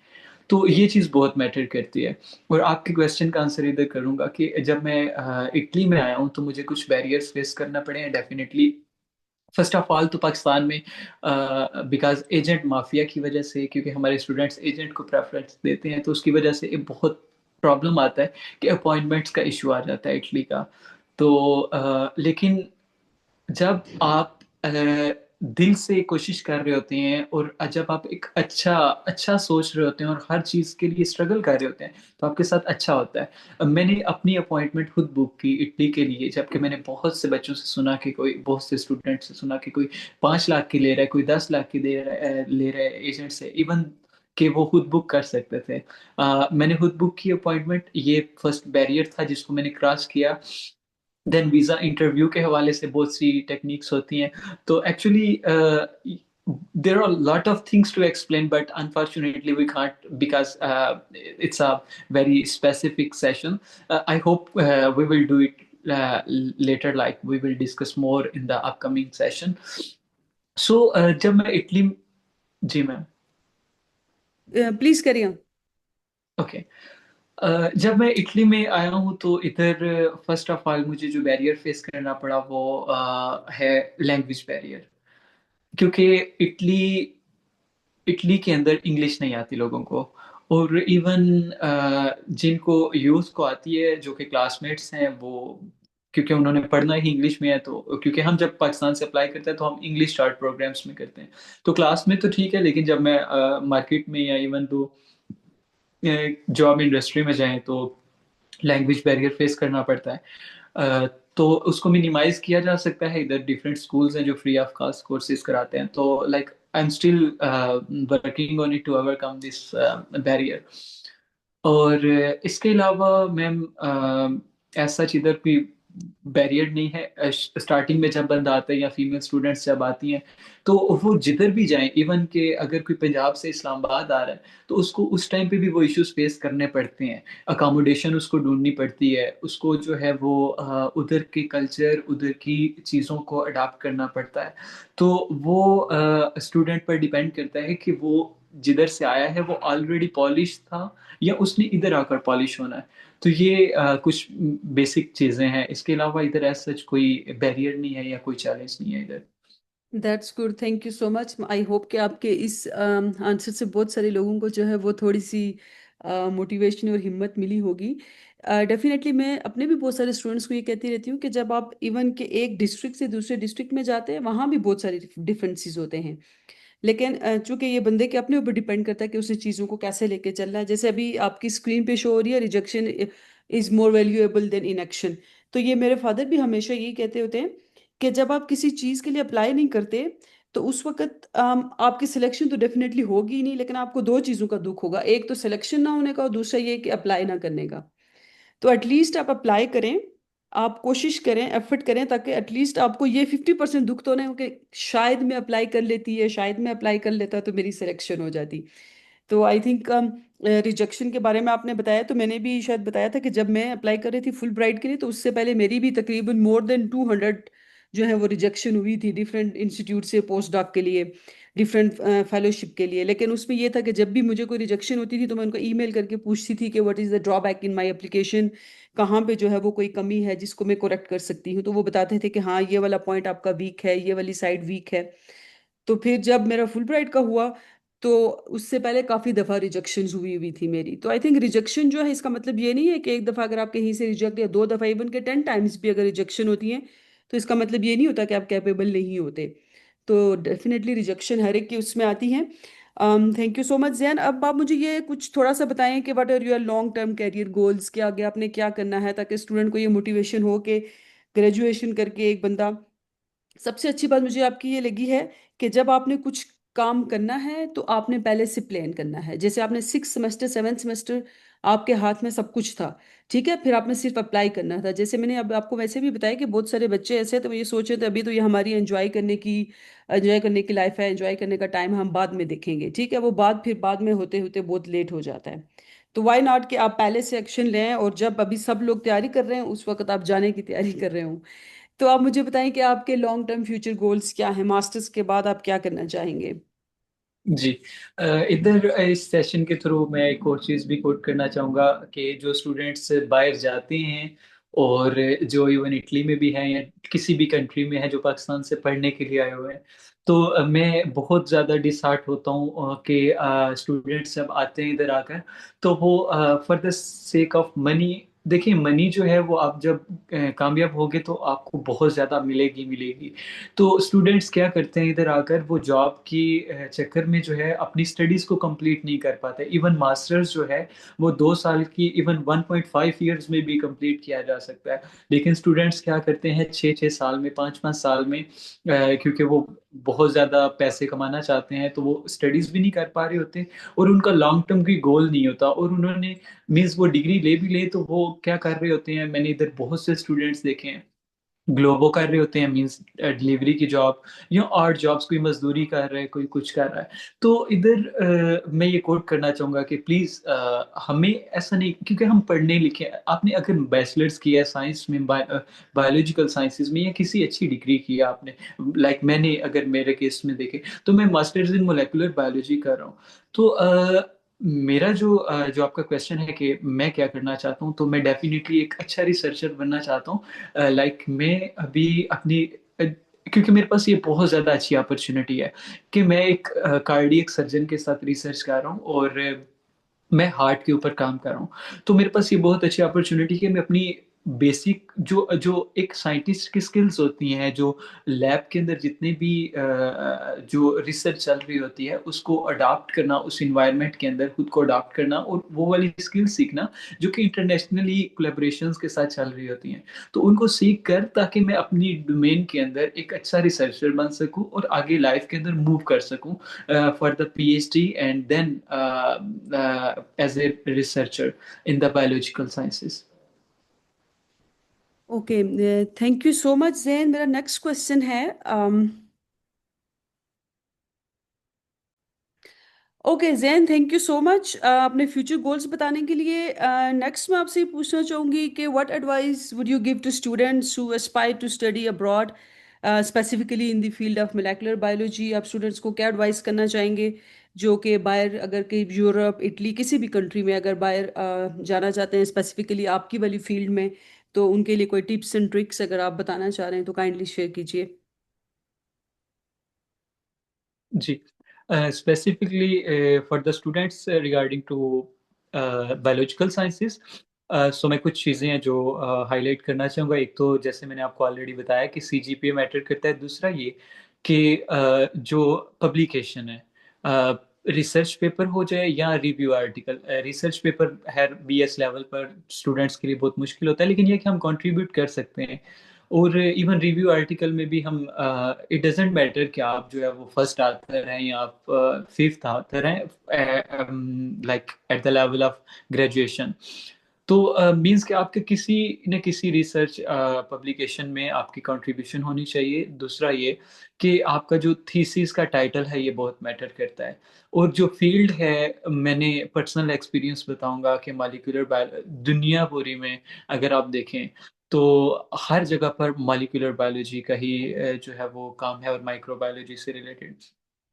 Speaker 3: तो ये चीज़ बहुत मैटर करती है. और आपके क्वेश्चन का आंसर इधर करूंगा कि जब मैं इटली में आया हूँ तो मुझे कुछ बैरियर्स फेस करना पड़े हैं डेफिनेटली. फर्स्ट ऑफ ऑल तो पाकिस्तान में बिकॉज एजेंट माफिया की वजह से, क्योंकि हमारे स्टूडेंट्स एजेंट को प्रेफरेंस देते हैं, तो उसकी वजह से एक बहुत प्रॉब्लम आता है कि अपॉइंटमेंट्स का इशू आ जाता है इटली का. तो लेकिन जब आप दिल से कोशिश कर रहे होते हैं, और जब आप एक अच्छा अच्छा सोच रहे होते हैं और हर चीज़ के लिए स्ट्रगल कर रहे होते हैं, तो आपके साथ अच्छा होता है. मैंने अपनी अपॉइंटमेंट खुद बुक की इटली के लिए, जबकि मैंने बहुत से बच्चों से सुना कि कोई, बहुत से स्टूडेंट से सुना कि कोई 5 लाख की ले रहा है, कोई 10 लाख की ले रहा है एजेंट से, इवन कि वो खुद बुक कर सकते थे. मैंने खुद बुक की अपॉइंटमेंट, ये फर्स्ट बैरियर था जिसको मैंने क्रॉस किया. देन वीज़ा इंटरव्यू के हवाले से बहुत सी टेक्निक्स होती हैं. तो actually there are a lot of things to explain, but unfortunately we can't, because it's a very specific session. I hope we will do it later, like we will discuss more in the upcoming session. So जब मैं Italy, ji ma'am,
Speaker 2: please करिए।
Speaker 3: Okay. जब मैं Italy में आया हूँ तो इधर फर्स्ट ऑफ ऑल मुझे जो बैरियर फेस करना पड़ा वो है लैंग्वेज बैरियर। क्योंकि इटली इटली के अंदर इंग्लिश नहीं आती लोगों को। और इवन जिनको यूथ को आती है, जो कि क्लासमेट्स हैं, वो क्योंकि उन्होंने पढ़ना ही इंग्लिश में है, तो क्योंकि हम जब पाकिस्तान से अप्लाई करते हैं तो हम इंग्लिश स्टार्ट प्रोग्राम्स में करते हैं, तो क्लास में तो ठीक है, लेकिन जब मैं मार्केट में या इवन दो जॉब इंडस्ट्री में जाएं तो लैंग्वेज बैरियर फेस करना पड़ता है। तो उसको मिनिमाइज किया जा सकता है। इधर डिफरेंट स्कूल्स हैं जो फ्री ऑफ कॉस्ट कोर्सेज कराते हैं, तो like I am still working on it to overcome this barrier. और इसके अलावा मैम ऐसा इधर कोई बैरियर नहीं है। स्टार्टिंग में जब बंदा आता है या फीमेल स्टूडेंट्स जब आती हैं, तो वो जिधर भी जाएं, इवन के अगर कोई पंजाब से इस्लामाबाद आ रहा है तो उसको उस टाइम पे भी वो इश्यूज फेस करने पड़ते हैं। अकोमोडेशन उसको ढूंढनी पड़ती है, उसको जो है वो उधर के कल्चर, उधर की चीज़ों को अडाप्ट करना पड़ता है। तो वो स्टूडेंट पर डिपेंड करता है कि वो जिधर से आया है वो ऑलरेडी पॉलिश था या उसने इधर आकर पॉलिश होना है। तो ये कुछ बेसिक चीज़ें हैं। इसके अलावा इधर ऐसा सच कोई बैरियर नहीं है या कोई चैलेंज नहीं है इधर।
Speaker 2: That's good, thank you so much. I hope कि आपके इस आंसर से बहुत सारे लोगों को जो है वो थोड़ी सी मोटिवेशन और हिम्मत मिली होगी। डेफिनेटली मैं अपने भी बहुत सारे स्टूडेंट्स को ये कहती रहती हूँ कि जब आप इवन के एक डिस्ट्रिक्ट से दूसरे डिस्ट्रिक्ट में जाते हैं वहाँ भी बहुत सारे डिफरेंसेस होते हैं। लेकिन चूंकि ये बंदे के अपने ऊपर डिपेंड करता है कि उसे चीज़ों को कैसे लेके चलना है। जैसे अभी आपकी स्क्रीन पे शो हो रही है, rejection is more valuable then inaction. तो ये मेरे फादर भी हमेशा यही कहते होते हैं कि जब आप किसी चीज़ के लिए अप्लाई नहीं करते तो उस वक्त आपकी सिलेक्शन तो डेफिनेटली होगी ही नहीं, लेकिन आपको दो चीज़ों का दुख होगा, एक तो सिलेक्शन ना होने का और दूसरा ये कि अप्लाई ना करने का। तो एटलीस्ट आप अप्लाई करें, आप कोशिश करें, एफर्ट करें, ताकि एटलीस्ट आपको ये 50% दुख तो नहीं हो कि शायद मैं अप्लाई कर लेती है, शायद मैं अप्लाई कर लेता तो मेरी सिलेक्शन हो जाती। तो आई थिंक रिजेक्शन के बारे में आपने बताया, तो मैंने भी शायद बताया था कि जब मैं अप्लाई कर रही थी फुल ब्राइट के लिए तो उससे पहले मेरी भी तकरीबन मोर देन 200 जो है वो रिजेक्शन हुई थी डिफरेंट इंस्टीट्यूट से पोस्ट डॉक के लिए, डिफरेंट फेलोशिप के लिए। लेकिन उसमें ये था कि जब भी मुझे कोई रिजेक्शन होती थी तो मैं उनको ईमेल करके पूछती थी कि what is the drawback in my application, कहाँ पे जो है वो कोई कमी है जिसको मैं करेक्ट कर सकती हूँ। तो वो बताते थे कि हाँ ये वाला पॉइंट आपका वीक है, ये वाली साइड वीक है। तो फिर जब मेरा फुल ब्राइट का हुआ तो उससे पहले काफ़ी दफ़ा रिजेक्शन हुई हुई थी मेरी। तो आई थिंक रिजेक्शन जो है इसका मतलब ये नहीं है कि एक दफ़ा अगर आप कहीं से रिजेक्ट, या दो दफ़ा, इवन के 10 टाइम्स भी अगर रिजेक्शन होती है तो इसका मतलब ये नहीं होता कि आप कैपेबल नहीं होते। तो डेफिनेटली रिजेक्शन हर एक की उसमें आती है। Thank you so much Zain. अब आप मुझे ये कुछ थोड़ा सा बताएं कि what are your long term career goals, के आगे आपने क्या करना है ताकि स्टूडेंट को ये मोटिवेशन हो कि ग्रेजुएशन करके एक बंदा। सबसे अच्छी बात मुझे आपकी ये लगी है कि जब आपने कुछ काम करना है तो आपने पहले से प्लान करना है। जैसे आपने 6 सेमेस्टर 7 सेमेस्टर आपके हाथ में सब कुछ था, ठीक है, फिर आपने सिर्फ अप्लाई करना था। जैसे मैंने अब आपको वैसे भी बताया कि बहुत सारे बच्चे ऐसे हैं तो वो ये सोच रहे थे अभी तो ये हमारी एंजॉय करने की लाइफ है, एंजॉय करने का टाइम हम बाद में देखेंगे, ठीक है, वो बाद फिर बाद में होते होते बहुत लेट हो जाता है। तो वाई नॉट कि आप पहले से एक्शन लें और जब अभी सब लोग तैयारी कर रहे हैं उस वक्त आप जाने की तैयारी कर रहे हो। तो आप मुझे बताएं कि आपके लॉन्ग टर्म फ्यूचर गोल्स क्या हैं, मास्टर्स के बाद आप क्या करना चाहेंगे।
Speaker 3: जी। इधर इस सेशन के थ्रू मैं एक और चीज़ भी कोट करना चाहूँगा कि जो स्टूडेंट्स बाहर जाते हैं और जो इवन इटली में भी हैं या किसी भी कंट्री में है जो पाकिस्तान से पढ़ने के लिए आए हुए हैं, तो मैं बहुत ज़्यादा डिसहार्ट होता हूँ कि स्टूडेंट्स जब आते हैं इधर आकर तो वो for the sake of money. देखिए, मनी जो है वो आप जब कामयाब होगे तो आपको बहुत ज़्यादा मिलेगी मिलेगी। तो स्टूडेंट्स क्या करते हैं इधर आकर, वो जॉब की चक्कर में जो है अपनी स्टडीज को कंप्लीट नहीं कर पाते। इवन मास्टर्स जो है वो 2 साल की, इवन 1.5 ईयर्स में भी कंप्लीट किया जा सकता है। लेकिन स्टूडेंट्स क्या करते हैं 6-6 साल में, 5-5 साल में, क्योंकि वो बहुत ज़्यादा पैसे कमाना चाहते हैं तो वो स्टडीज भी नहीं कर पा रहे होते और उनका लॉन्ग टर्म कोई गोल नहीं होता। और उन्होंने मीन्स वो डिग्री ले भी ले तो वो क्या कर रहे होते हैं, मैंने इधर बहुत से स्टूडेंट्स देखे हैं, ग्लोबो कर रहे होते हैं, मींस डिलीवरी की जॉब या और जॉब्स, कोई मजदूरी कर रहा है, कोई कुछ कर रहा है। तो इधर मैं ये कोट करना चाहूंगा कि प्लीज हमें ऐसा नहीं, क्योंकि हम पढ़ने लिखे, आपने अगर बैचलर्स किया है साइंस में, बायोलॉजिकल साइंसेज में, या किसी अच्छी डिग्री की है आपने, लाइक मैंने अगर मेरे केस में देखे तो मैं मास्टर्स इन मोलेकुलर बायोलॉजी कर रहा हूँ। तो मेरा जो आपका क्वेश्चन है कि मैं क्या करना चाहता हूँ, तो मैं डेफिनेटली एक अच्छा रिसर्चर बनना चाहता हूँ। लाइक मैं अभी अपनी क्योंकि मेरे पास ये बहुत ज़्यादा अच्छी अपॉर्चुनिटी है कि मैं एक कार्डियक सर्जन के साथ रिसर्च कर रहा हूँ, और मैं हार्ट के ऊपर काम कर रहा हूँ। तो मेरे पास ये बहुत अच्छी अपॉर्चुनिटी है, मैं अपनी बेसिक जो जो एक साइंटिस्ट की स्किल्स होती हैं, जो लैब के अंदर जितने भी जो रिसर्च चल रही होती है उसको अडॉप्ट करना, उस इन्वायरमेंट के अंदर खुद को अडॉप्ट करना और वो वाली स्किल्स सीखना जो कि इंटरनेशनली कोलेबोरेशंस के साथ चल रही होती हैं। तो उनको सीख कर, ताकि मैं अपनी डोमेन के अंदर एक अच्छा रिसर्चर बन सकूं और आगे लाइफ के अंदर मूव कर सकूं for the PhD, and then as a researcher in the biological sciences.
Speaker 2: Okay, thank you so much Jain. मेरा नेक्स्ट क्वेश्चन है, okay Jain, thank you so much अपने फ्यूचर गोल्स बताने के लिए। नेक्स्ट मैं आपसे ये पूछना चाहूँगी कि what advice would you give to students who aspire to study abroad, specifically in the field of molecular biology. आप स्टूडेंट्स को क्या एडवाइस करना चाहेंगे जो कि बाहर, अगर कि यूरोप, इटली, किसी भी कंट्री में अगर बाहर जाना चाहते हैं स्पेसिफिकली आपकी वाली फील्ड में, तो उनके लिए कोई टिप्स एंड ट्रिक्स अगर आप बताना चाह रहे हैं तो काइंडली शेयर कीजिए।
Speaker 3: जी, specifically for the students regarding to biological sciences, सो मैं कुछ चीज़ें हैं जो हाईलाइट करना चाहूँगा। एक तो जैसे मैंने आपको ऑलरेडी बताया कि सीजीपीए मैटर करता है। दूसरा ये कि जो पब्लिकेशन है, रिसर्च पेपर हो जाए या रिव्यू आर्टिकल। रिसर्च पेपर है बीएस लेवल पर स्टूडेंट्स के लिए बहुत मुश्किल होता है, लेकिन ये कि हम कंट्रीब्यूट कर सकते हैं। और इवन रिव्यू आर्टिकल में भी हम, इट डजेंट मैटर कि आप जो है वो फर्स्ट आथर हैं या आप फिफ्थ आथर हैं, like at the level of graduation. तो मींस कि आपके किसी न किसी रिसर्च पब्लिकेशन में आपकी कंट्रीब्यूशन होनी चाहिए। दूसरा ये कि आपका जो थीसिस का टाइटल है ये बहुत मैटर करता है। और जो फील्ड है, मैंने पर्सनल एक्सपीरियंस बताऊंगा कि मॉलिक्यूलर दुनिया पूरी में अगर आप देखें तो हर जगह पर मॉलिक्यूलर बायोलॉजी का ही जो है वो काम है, और माइक्रोबायोलॉजी से related.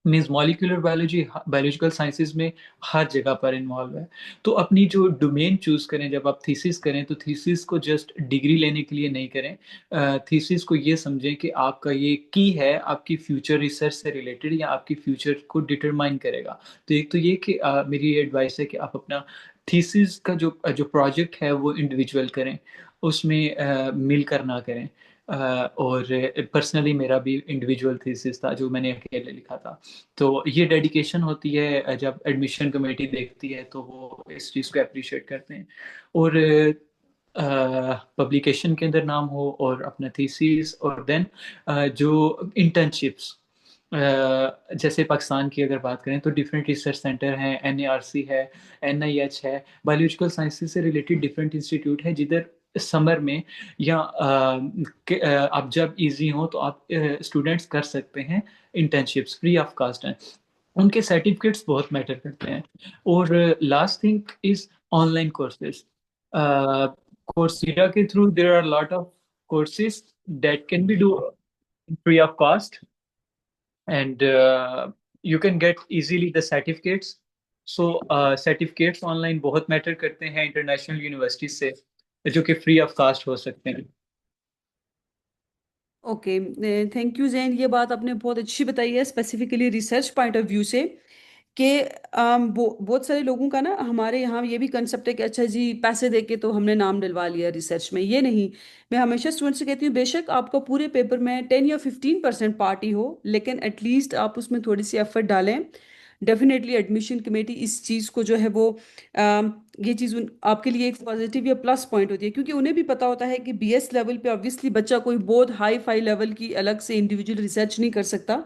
Speaker 3: Means molecular biology biological sciences में हर जगह पर इन्वॉल्व है। तो अपनी जो डोमेन चूज करें, जब आप थीसिस करें तो थीसिस को जस्ट डिग्री लेने के लिए नहीं करें। थीसिस को ये समझें कि आपका ये की है, आपकी फ्यूचर रिसर्च से रिलेटेड या आपकी फ्यूचर को डिटरमाइन करेगा। तो एक तो ये कि मेरी एडवाइस है कि आप अपना थीसिस का जो जो प्रोजेक्ट है वो इंडिविजुअल करें, उसमें मिलकर ना करें। और पर्सनली मेरा भी इंडिविजुअल थीसिस था जो मैंने अकेले लिखा था। तो ये डेडिकेशन होती है, जब एडमिशन कमेटी देखती है तो वो इस चीज़ को अप्रिशिएट करते हैं। और पब्लिकेशन के अंदर नाम हो और अपना थीसिस, और देन जो इंटर्नशिप्स, जैसे पाकिस्तान की अगर बात करें तो डिफरेंट रिसर्च सेंटर हैं, एनएआरसी है, एनआईएच है, बायोलॉजिकल साइंसेज से रिलेटेड डिफरेंट इंस्टीट्यूट है जिधर समर में या आप जब इजी हो तो आप स्टूडेंट्स कर सकते हैं इंटर्नशिप्स, फ्री ऑफ कास्ट हैं। उनके सर्टिफिकेट्स बहुत मैटर करते हैं। और last thing is online courses. Coursera के through there are lot of courses that can be do free of cost, and you can get easily the certificates. So certificates online बहुत matter करते हैं international university से, जो कि free of cast हो सकते हैं।
Speaker 2: Okay, thank you Jain. ये बात आपने बहुत अच्छी बताई है specifically research point of view से कि बहुत सारे लोगों का ना हमारे यहाँ ये भी कंसेप्ट है कि अच्छा जी पैसे दे के तो हमने नाम डलवा लिया रिसर्च में। ये नहीं, मैं हमेशा स्टूडेंट से कहती हूँ बेशक आपका पूरे पेपर में 10 या 15% पार्टी हो, लेकिन एटलीस्ट आप उसमें थोड़ी सी एफर्ट डालें। डेफिनेटली एडमिशन कमेटी इस चीज़ को जो है वो ये चीज़ आपके लिए एक पॉजिटिव या प्लस पॉइंट होती है, क्योंकि उन्हें भी पता होता है कि बीएस लेवल पे ऑब्वियसली बच्चा कोई बहुत हाई फाई लेवल की अलग से इंडिविजुअल रिसर्च नहीं कर सकता,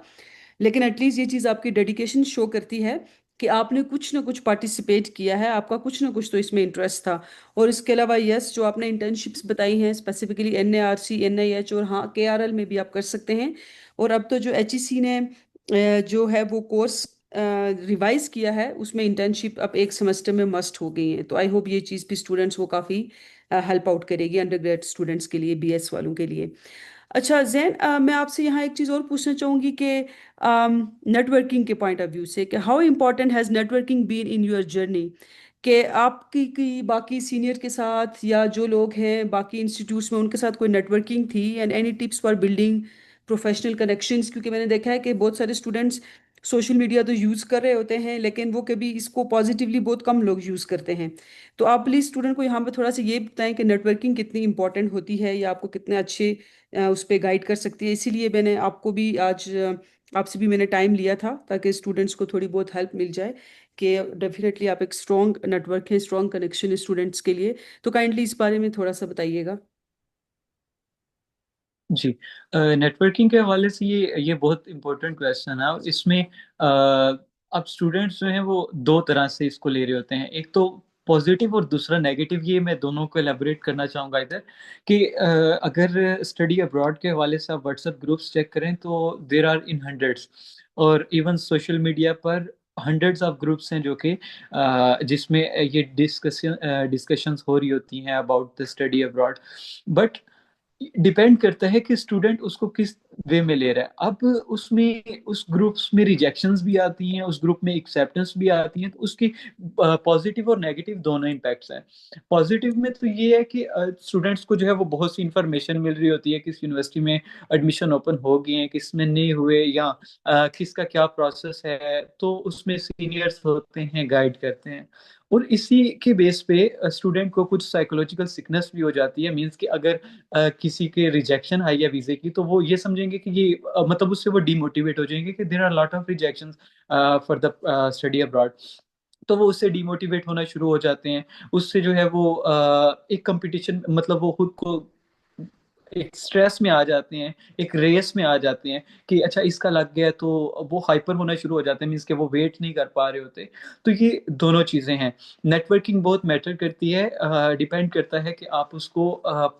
Speaker 2: लेकिन एटलीस्ट ये चीज़ आपकी डेडिकेशन शो करती है कि आपने कुछ ना कुछ पार्टिसिपेट किया है, आपका कुछ ना कुछ तो इसमें इंटरेस्ट था। और इसके अलावा यस, जो आपने इंटर्नशिप्स बताई हैं स्पेसिफिकली एनएआरसी, एनआईएच और हाँ केआरएल में भी आप कर सकते हैं। और अब तो जो एचईसी ने जो है वो कोर्स रिवाइज किया है उसमें इंटर्नशिप अब एक सेमेस्टर में मस्ट हो गई है। तो आई होप ये चीज़ भी स्टूडेंट्स को काफ़ी हेल्प आउट करेगी अंडर ग्रेड स्टूडेंट्स के लिए, बीएस वालों के लिए। अच्छा जैन, मैं आपसे यहाँ एक चीज़ और पूछना चाहूँगी कि नेटवर्किंग के पॉइंट ऑफ व्यू से कि how important has networking been in your journey, कि आपकी की बाकी सीनियर के साथ या जो लोग हैं बाकी इंस्टीट्यूट्स में उनके साथ कोई नेटवर्किंग थी, and any tips for building professional connections, क्योंकि मैंने देखा है कि बहुत सारे स्टूडेंट्स सोशल मीडिया तो यूज़ कर रहे होते हैं लेकिन वो कभी इसको पॉजिटिवली बहुत कम लोग यूज़ करते हैं। तो आप प्लीज़ स्टूडेंट को यहाँ पे थोड़ा सा ये बताएं कि नेटवर्किंग कितनी इंपॉर्टेंट होती है या आपको कितने अच्छे उस पर गाइड कर सकती है। इसीलिए मैंने आपको भी आज आपसे भी मैंने टाइम लिया था ताकि स्टूडेंट्स को थोड़ी बहुत हेल्प मिल जाए, कि डेफिनेटली आप एक स्ट्रॉन्ग नेटवर्क है, स्ट्रॉन्ग कनेक्शन स्टूडेंट्स के लिए। तो काइंडली इस बारे में थोड़ा सा बताइएगा।
Speaker 3: जी, नेटवर्किंग के हवाले से ये बहुत इम्पोर्टेंट क्वेश्चन है। और इसमें अब स्टूडेंट्स जो हैं वो दो तरह से इसको ले रहे होते हैं, एक तो पॉजिटिव और दूसरा नेगेटिव। ये मैं दोनों को एलेबोरेट करना चाहूँगा इधर कि अगर स्टडी अब्रॉड के हवाले से आप व्हाट्सएप ग्रुप्स चेक करें तो देर आर इन हंड्रेड्स, और इवन सोशल मीडिया पर हंड्रेड्स ऑफ ग्रुप्स हैं जो कि जिसमें ये डिस्कशंस हो रही होती हैं about the study abroad. But depend करता है कि स्टूडेंट उसको किस वे में ले रहा है। अब उसमें उस ग्रुप्स में रिजेक्शंस भी आती हैं, उस ग्रुप में एक्सेप्टेंस भी आती हैं, तो उसकी पॉजिटिव और नेगेटिव दोनों इम्पैक्ट्स हैं। पॉजिटिव में तो ये है कि स्टूडेंट्स को जो है वो बहुत सी इंफॉर्मेशन मिल रही होती है, किस यूनिवर्सिटी में एडमिशन ओपन हो गए हैं, किस में नहीं हुए, या किसका क्या प्रोसेस है, तो उसमें सीनियर्स होते हैं, गाइड करते हैं। और इसी के बेस पे स्टूडेंट को कुछ साइकोलॉजिकल सिकनेस भी हो जाती है। मींस कि अगर किसी के रिजेक्शन आई है वीजे की, तो वो ये समझेंगे कि ये मतलब उससे वो डिमोटिवेट हो जाएंगे कि there are lot of rejection for the study abroad. तो वो उससे डिमोटिवेट होना शुरू हो जाते हैं। उससे जो है वो एक कंपटीशन, मतलब वो खुद को एक स्ट्रेस में आ जाते हैं, एक रेस में आ जाते हैं कि अच्छा इसका लग गया, तो वो हाइपर होना शुरू हो जाते हैं। मीन्स कि वो वेट नहीं कर पा रहे होते। तो ये दोनों चीज़ें हैं। नेटवर्किंग बहुत मैटर करती है, डिपेंड करता है कि आप उसको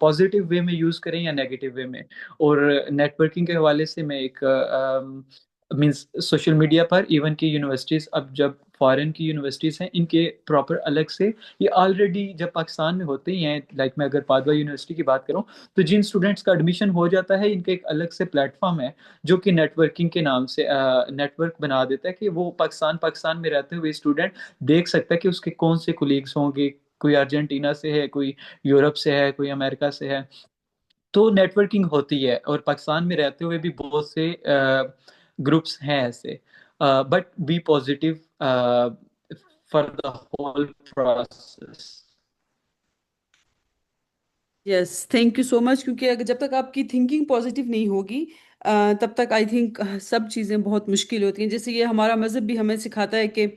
Speaker 3: पॉजिटिव वे में यूज़ करें या नेगेटिव वे में। और नेटवर्किंग के हवाले से मैं एक मीन्स सोशल मीडिया पर इवन की यूनिवर्सिटीज़, अब जब फॉरेन की यूनिवर्सिटीज़ हैं इनके प्रॉपर अलग से, ये ऑलरेडी जब पाकिस्तान में होते ही हैं, लाइक मैं अगर पादवा यूनिवर्सिटी की बात करूं, तो जिन स्टूडेंट्स का एडमिशन हो जाता है इनका एक अलग से प्लेटफॉर्म है जो कि नेटवर्किंग के नाम से नेटवर्क बना देता है, कि वो पाकिस्तान पाकिस्तान में रहते हुए स्टूडेंट देख सकता है कि उसके कौन से कोलीग्स होंगे। कोई अर्जेंटीना से है, कोई यूरोप से है, कोई अमेरिका से है। तो नेटवर्किंग होती है, और पाकिस्तान में रहते हुए भी बहुत से ग्रुप्स हैं ऐसे। But be positive for the whole process.
Speaker 2: Yes, thank you so much, क्योंकि अगर जब तक आपकी थिंकिंग पॉजिटिव नहीं होगी तब तक आई थिंक सब चीज़ें बहुत मुश्किल होती हैं। जैसे ये हमारा मज़हब भी हमें सिखाता है कि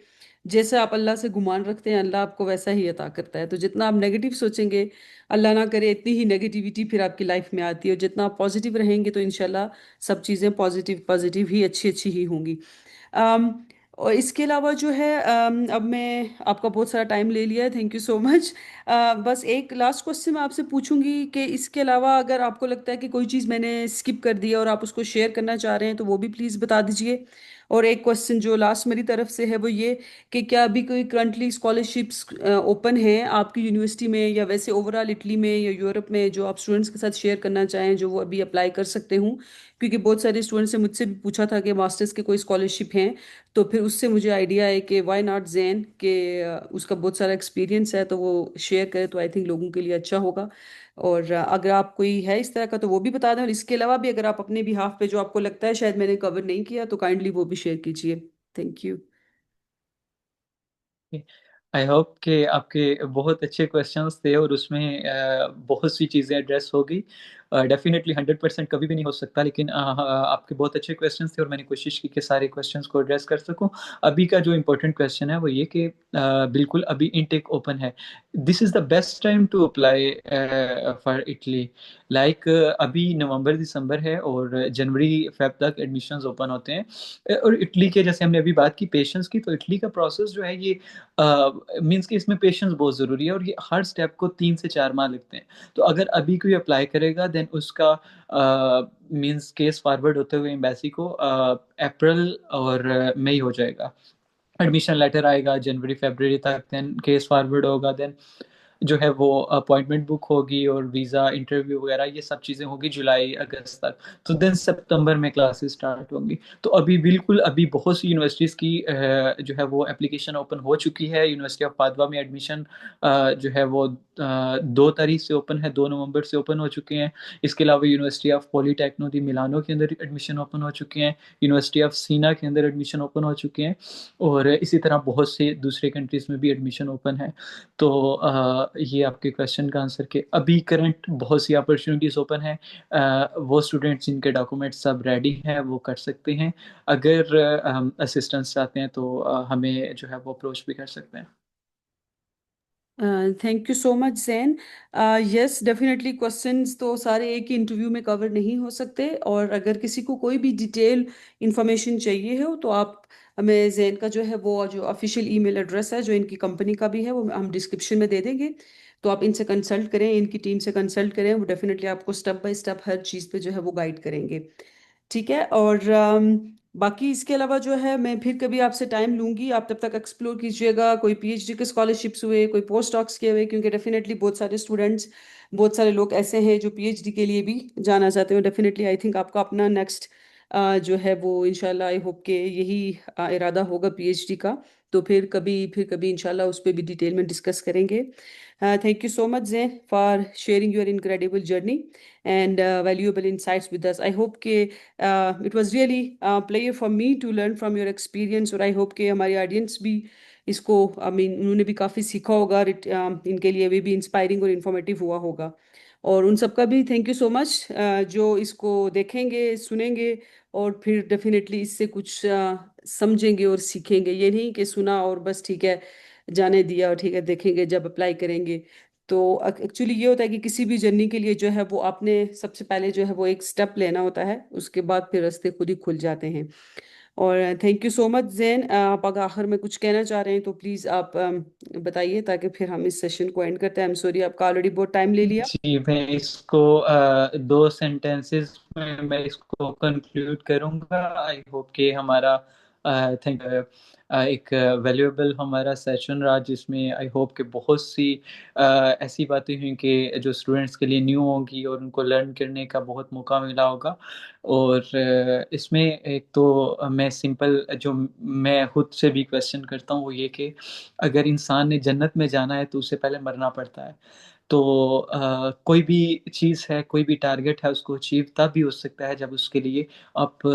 Speaker 2: जैसे आप अल्लाह से गुमान रखते हैं अल्लाह आपको वैसा ही अता करता है। तो जितना आप नेगेटिव सोचेंगे, अल्लाह ना करे इतनी ही नेगेटिविटी फिर आपकी लाइफ में आती है, और जितना आप पॉजिटिव रहेंगे तो इंशाल्लाह सब चीज़ें पॉजिटिव पॉजिटिव ही अच्छी अच्छी ही होंगी। अम, और इसके अलावा जो है अब मैं आपका बहुत सारा टाइम ले लिया है, थैंक यू सो मच। बस एक लास्ट क्वेश्चन मैं आपसे पूछूंगी कि इसके अलावा अगर आपको लगता है कि कोई चीज़ मैंने स्किप कर दी है और आप उसको शेयर करना चाह रहे हैं तो वो भी प्लीज़ बता दीजिए। और एक क्वेश्चन जो लास्ट मेरी तरफ से है वो ये, कि क्या अभी कोई करंटली स्कॉलरशिप्स ओपन है आपकी यूनिवर्सिटी में या वैसे ओवरऑल इटली में या यूरोप में, जो आप स्टूडेंट्स के साथ शेयर करना चाहें, जो वो अभी अप्लाई कर सकते हूँ? क्योंकि बहुत सारे स्टूडेंट्स ने मुझसे भी पूछा था कि मास्टर्स के कोई स्कॉलरशिप हैं, तो फिर उससे मुझे आइडिया है कि वाई नॉट जैन, के उसका बहुत सारा एक्सपीरियंस है तो वो शेयर करे तो आई थिंक लोगों के लिए अच्छा होगा। और अगर आप कोई है इस तरह का तो वो भी बता दें, और इसके अलावा भी अगर आप अपने बिहाफ पे जो आपको लगता है शायद मैंने कवर नहीं किया तो काइंडली वो भी शेयर कीजिए। Thank you.
Speaker 3: आई होप कि आपके बहुत अच्छे क्वेश्चंस थे और उसमें बहुत सी चीज़ें एड्रेस होगी। डेफिनेटली 100% कभी भी नहीं हो सकता, लेकिन आपके बहुत अच्छे क्वेश्चंस थे और मैंने कोशिश की कि सारे क्वेश्चंस को एड्रेस कर सकूं। अभी का जो इम्पोर्टेंट क्वेश्चन है वो ये कि बिल्कुल अभी इनटेक ओपन है। This is the best time to apply for Italy. Like अभी नवंबर दिसंबर है और जनवरी फेब तक एडमिशन्स ओपन होते हैं। और इटली के, जैसे हमने अभी बात की पेशेंस की, तो इटली का प्रोसेस जो है ये मीन्स कि इसमें पेशेंस बहुत ज़रूरी है, और ये हर स्टेप को 3 से 4 माह लगते हैं। तो अगर अभी कोई अप्लाई करेगा देन उसका मीन्स केस फॉरवर्ड होते हुए एम्बेसी को अप्रैल और मई हो जाएगा। एडमिशन लेटर आएगा जनवरी फरवरी तक, देन केस फॉरवर्ड होगा, देन जो है वो अपॉइंटमेंट बुक होगी और वीज़ा इंटरव्यू वगैरह ये सब चीज़ें होगी जुलाई अगस्त तक। तो देन सितंबर में क्लासेस स्टार्ट होंगी। तो अभी बिल्कुल अभी बहुत सी यूनिवर्सिटीज़ की जो है वो एप्लीकेशन ओपन हो चुकी है। यूनिवर्सिटी ऑफ पादवा में एडमिशन जो है वो 2 तारीख से ओपन है, 2 नवंबर से ओपन हो चुके हैं। इसके अलावा यूनिवर्सिटी ऑफ पॉलीटेक्नो दी मिलानो के अंदर एडमिशन ओपन हो चुके हैं। यूनिवर्सिटी ऑफ सीना के अंदर एडमिशन ओपन हो चुके हैं और इसी तरह बहुत से दूसरे कंट्रीज़ में भी एडमिशन ओपन है। तो ये आपके क्वेश्चन का आंसर कि अभी करंट बहुत सी अपॉर्चुनिटीज़ ओपन है। वो स्टूडेंट्स जिनके डॉक्यूमेंट सब रेडी हैं वो कर सकते हैं। अगर असिस्टेंस चाहते हैं तो हमें जो है वो अप्रोच भी कर सकते हैं।
Speaker 2: Thank you so much Jain. Yes definitely questions तो सारे एक ही इंटरव्यू में कवर नहीं हो सकते, और अगर किसी को कोई भी डिटेल इंफॉर्मेशन चाहिए हो तो आप हमें जैन का जो है वो जो ऑफिशियल ईमेल एड्रेस है जो इनकी कंपनी का भी है वो हम डिस्क्रिप्शन में दे देंगे। तो आप इनसे कंसल्ट करें, इनकी टीम से कंसल्ट करें, वो डेफिनेटली आपको स्टेप बाय स्टेप हर चीज़ पे जो है वो गाइड करेंगे। ठीक है। और बाकी इसके अलावा जो है मैं फिर कभी आपसे टाइम लूंगी, आप तब तक एक्सप्लोर कीजिएगा, कोई पीएचडी के स्कॉलरशिप्स हुए, कोई पोस्ट डॉक्स किए हुए, क्योंकि डेफिनेटली बहुत सारे स्टूडेंट्स, बहुत सारे लोग ऐसे हैं जो पीएचडी के लिए भी जाना चाहते हो। डेफिनेटली आई थिंक आपका अपना नेक्स्ट जो है वो इंशाल्लाह आई होप के यही इरादा होगा पीएचडी का। तो फिर कभी इंशाल्लाह उस पर भी डिटेल में डिस्कस करेंगे। Thank you so much Jain for sharing your incredible journey and valuable insights with us. I hope के it was really pleasure for me to learn from your experience, और आई होप कि हमारी audience भी इसको I mean उन्होंने भी काफ़ी सीखा होगा, इनके लिए भी इंस्पायरिंग और इन्फॉर्मेटिव हुआ होगा। और उन सबका भी थैंक यू सो मच जो इसको देखेंगे सुनेंगे और फिर डेफिनेटली इससे कुछ समझेंगे और सीखेंगे। ये नहीं कि सुना और बस ठीक है जाने दिया और ठीक है देखेंगे जब अप्लाई करेंगे। तो एक्चुअली ये होता है कि किसी भी जर्नी के लिए जो है वो आपने सबसे पहले जो है वो एक स्टेप लेना होता है, उसके बाद फिर रास्ते खुद ही खुल जाते हैं। और thank you so much Jain. आप अगर आखिर में कुछ कहना चाह रहे हैं तो प्लीज़ आप बताइए, ताकि फिर हम इस सेशन को एंड करते हैं। आई एम सॉरी आपका ऑलरेडी बहुत टाइम ले लिया।
Speaker 3: जी मैं इसको 2 सेंटेंसेस में मैं इसको कंक्लूड करूंगा। आई होप कि हमारा थिंक एक वैल्यूएबल हमारा सेशन रहा, जिसमें आई होप कि बहुत सी ऐसी बातें हुई कि जो स्टूडेंट्स के लिए न्यू होंगी और उनको लर्न करने का बहुत मौका मिला होगा। और इसमें एक तो मैं सिंपल जो मैं खुद से भी क्वेश्चन करता हूँ वो ये कि अगर इंसान ने जन्नत में जाना है तो उससे पहले मरना पड़ता है। तो कोई भी चीज़ है, कोई भी टारगेट है, उसको अचीव तब भी हो सकता है जब उसके लिए आप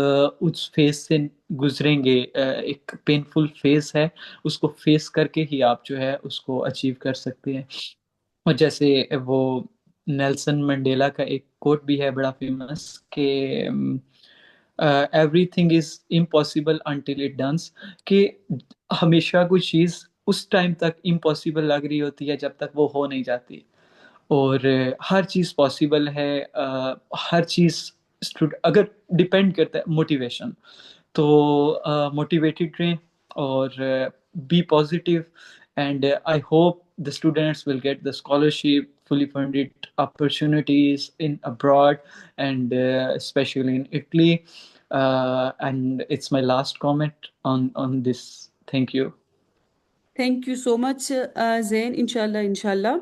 Speaker 3: उस फेज से गुजरेंगे। एक पेनफुल फेज है, उसको फेस करके ही आप जो है उसको अचीव कर सकते हैं। और जैसे वो नेल्सन मंडेला का एक कोट भी है बड़ा फेमस कि everything is impossible until it done, कि हमेशा कोई चीज़ उस टाइम तक इम्पॉसिबल लग रही होती है जब तक वो हो नहीं जाती। और हर चीज़ पॉसिबल है। हर चीज़ अगर डिपेंड करता है मोटिवेशन, तो मोटिवेटेड रहें और be positive. And I hope the students will get the scholarship, fully funded opportunities in abroad, and especially in Italy. And it's my last comment on this. Thank you.
Speaker 2: Thank you so much Jain. इंशाल्लाह इंशाल्लाह।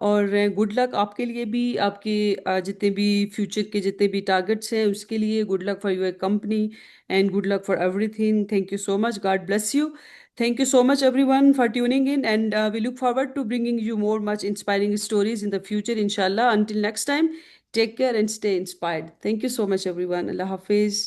Speaker 2: और good luck आपके लिए भी, आपके जितने भी future के जितने भी टारगेट्स हैं उसके लिए। Good luck for your company and good luck for everything. Thank you so much. God bless you. Thank you so much everyone for tuning in, and we look forward to bringing you more much inspiring stories in the future inshallah. Until next time, take care and stay inspired. Thank you so much everyone. Allah Hafiz.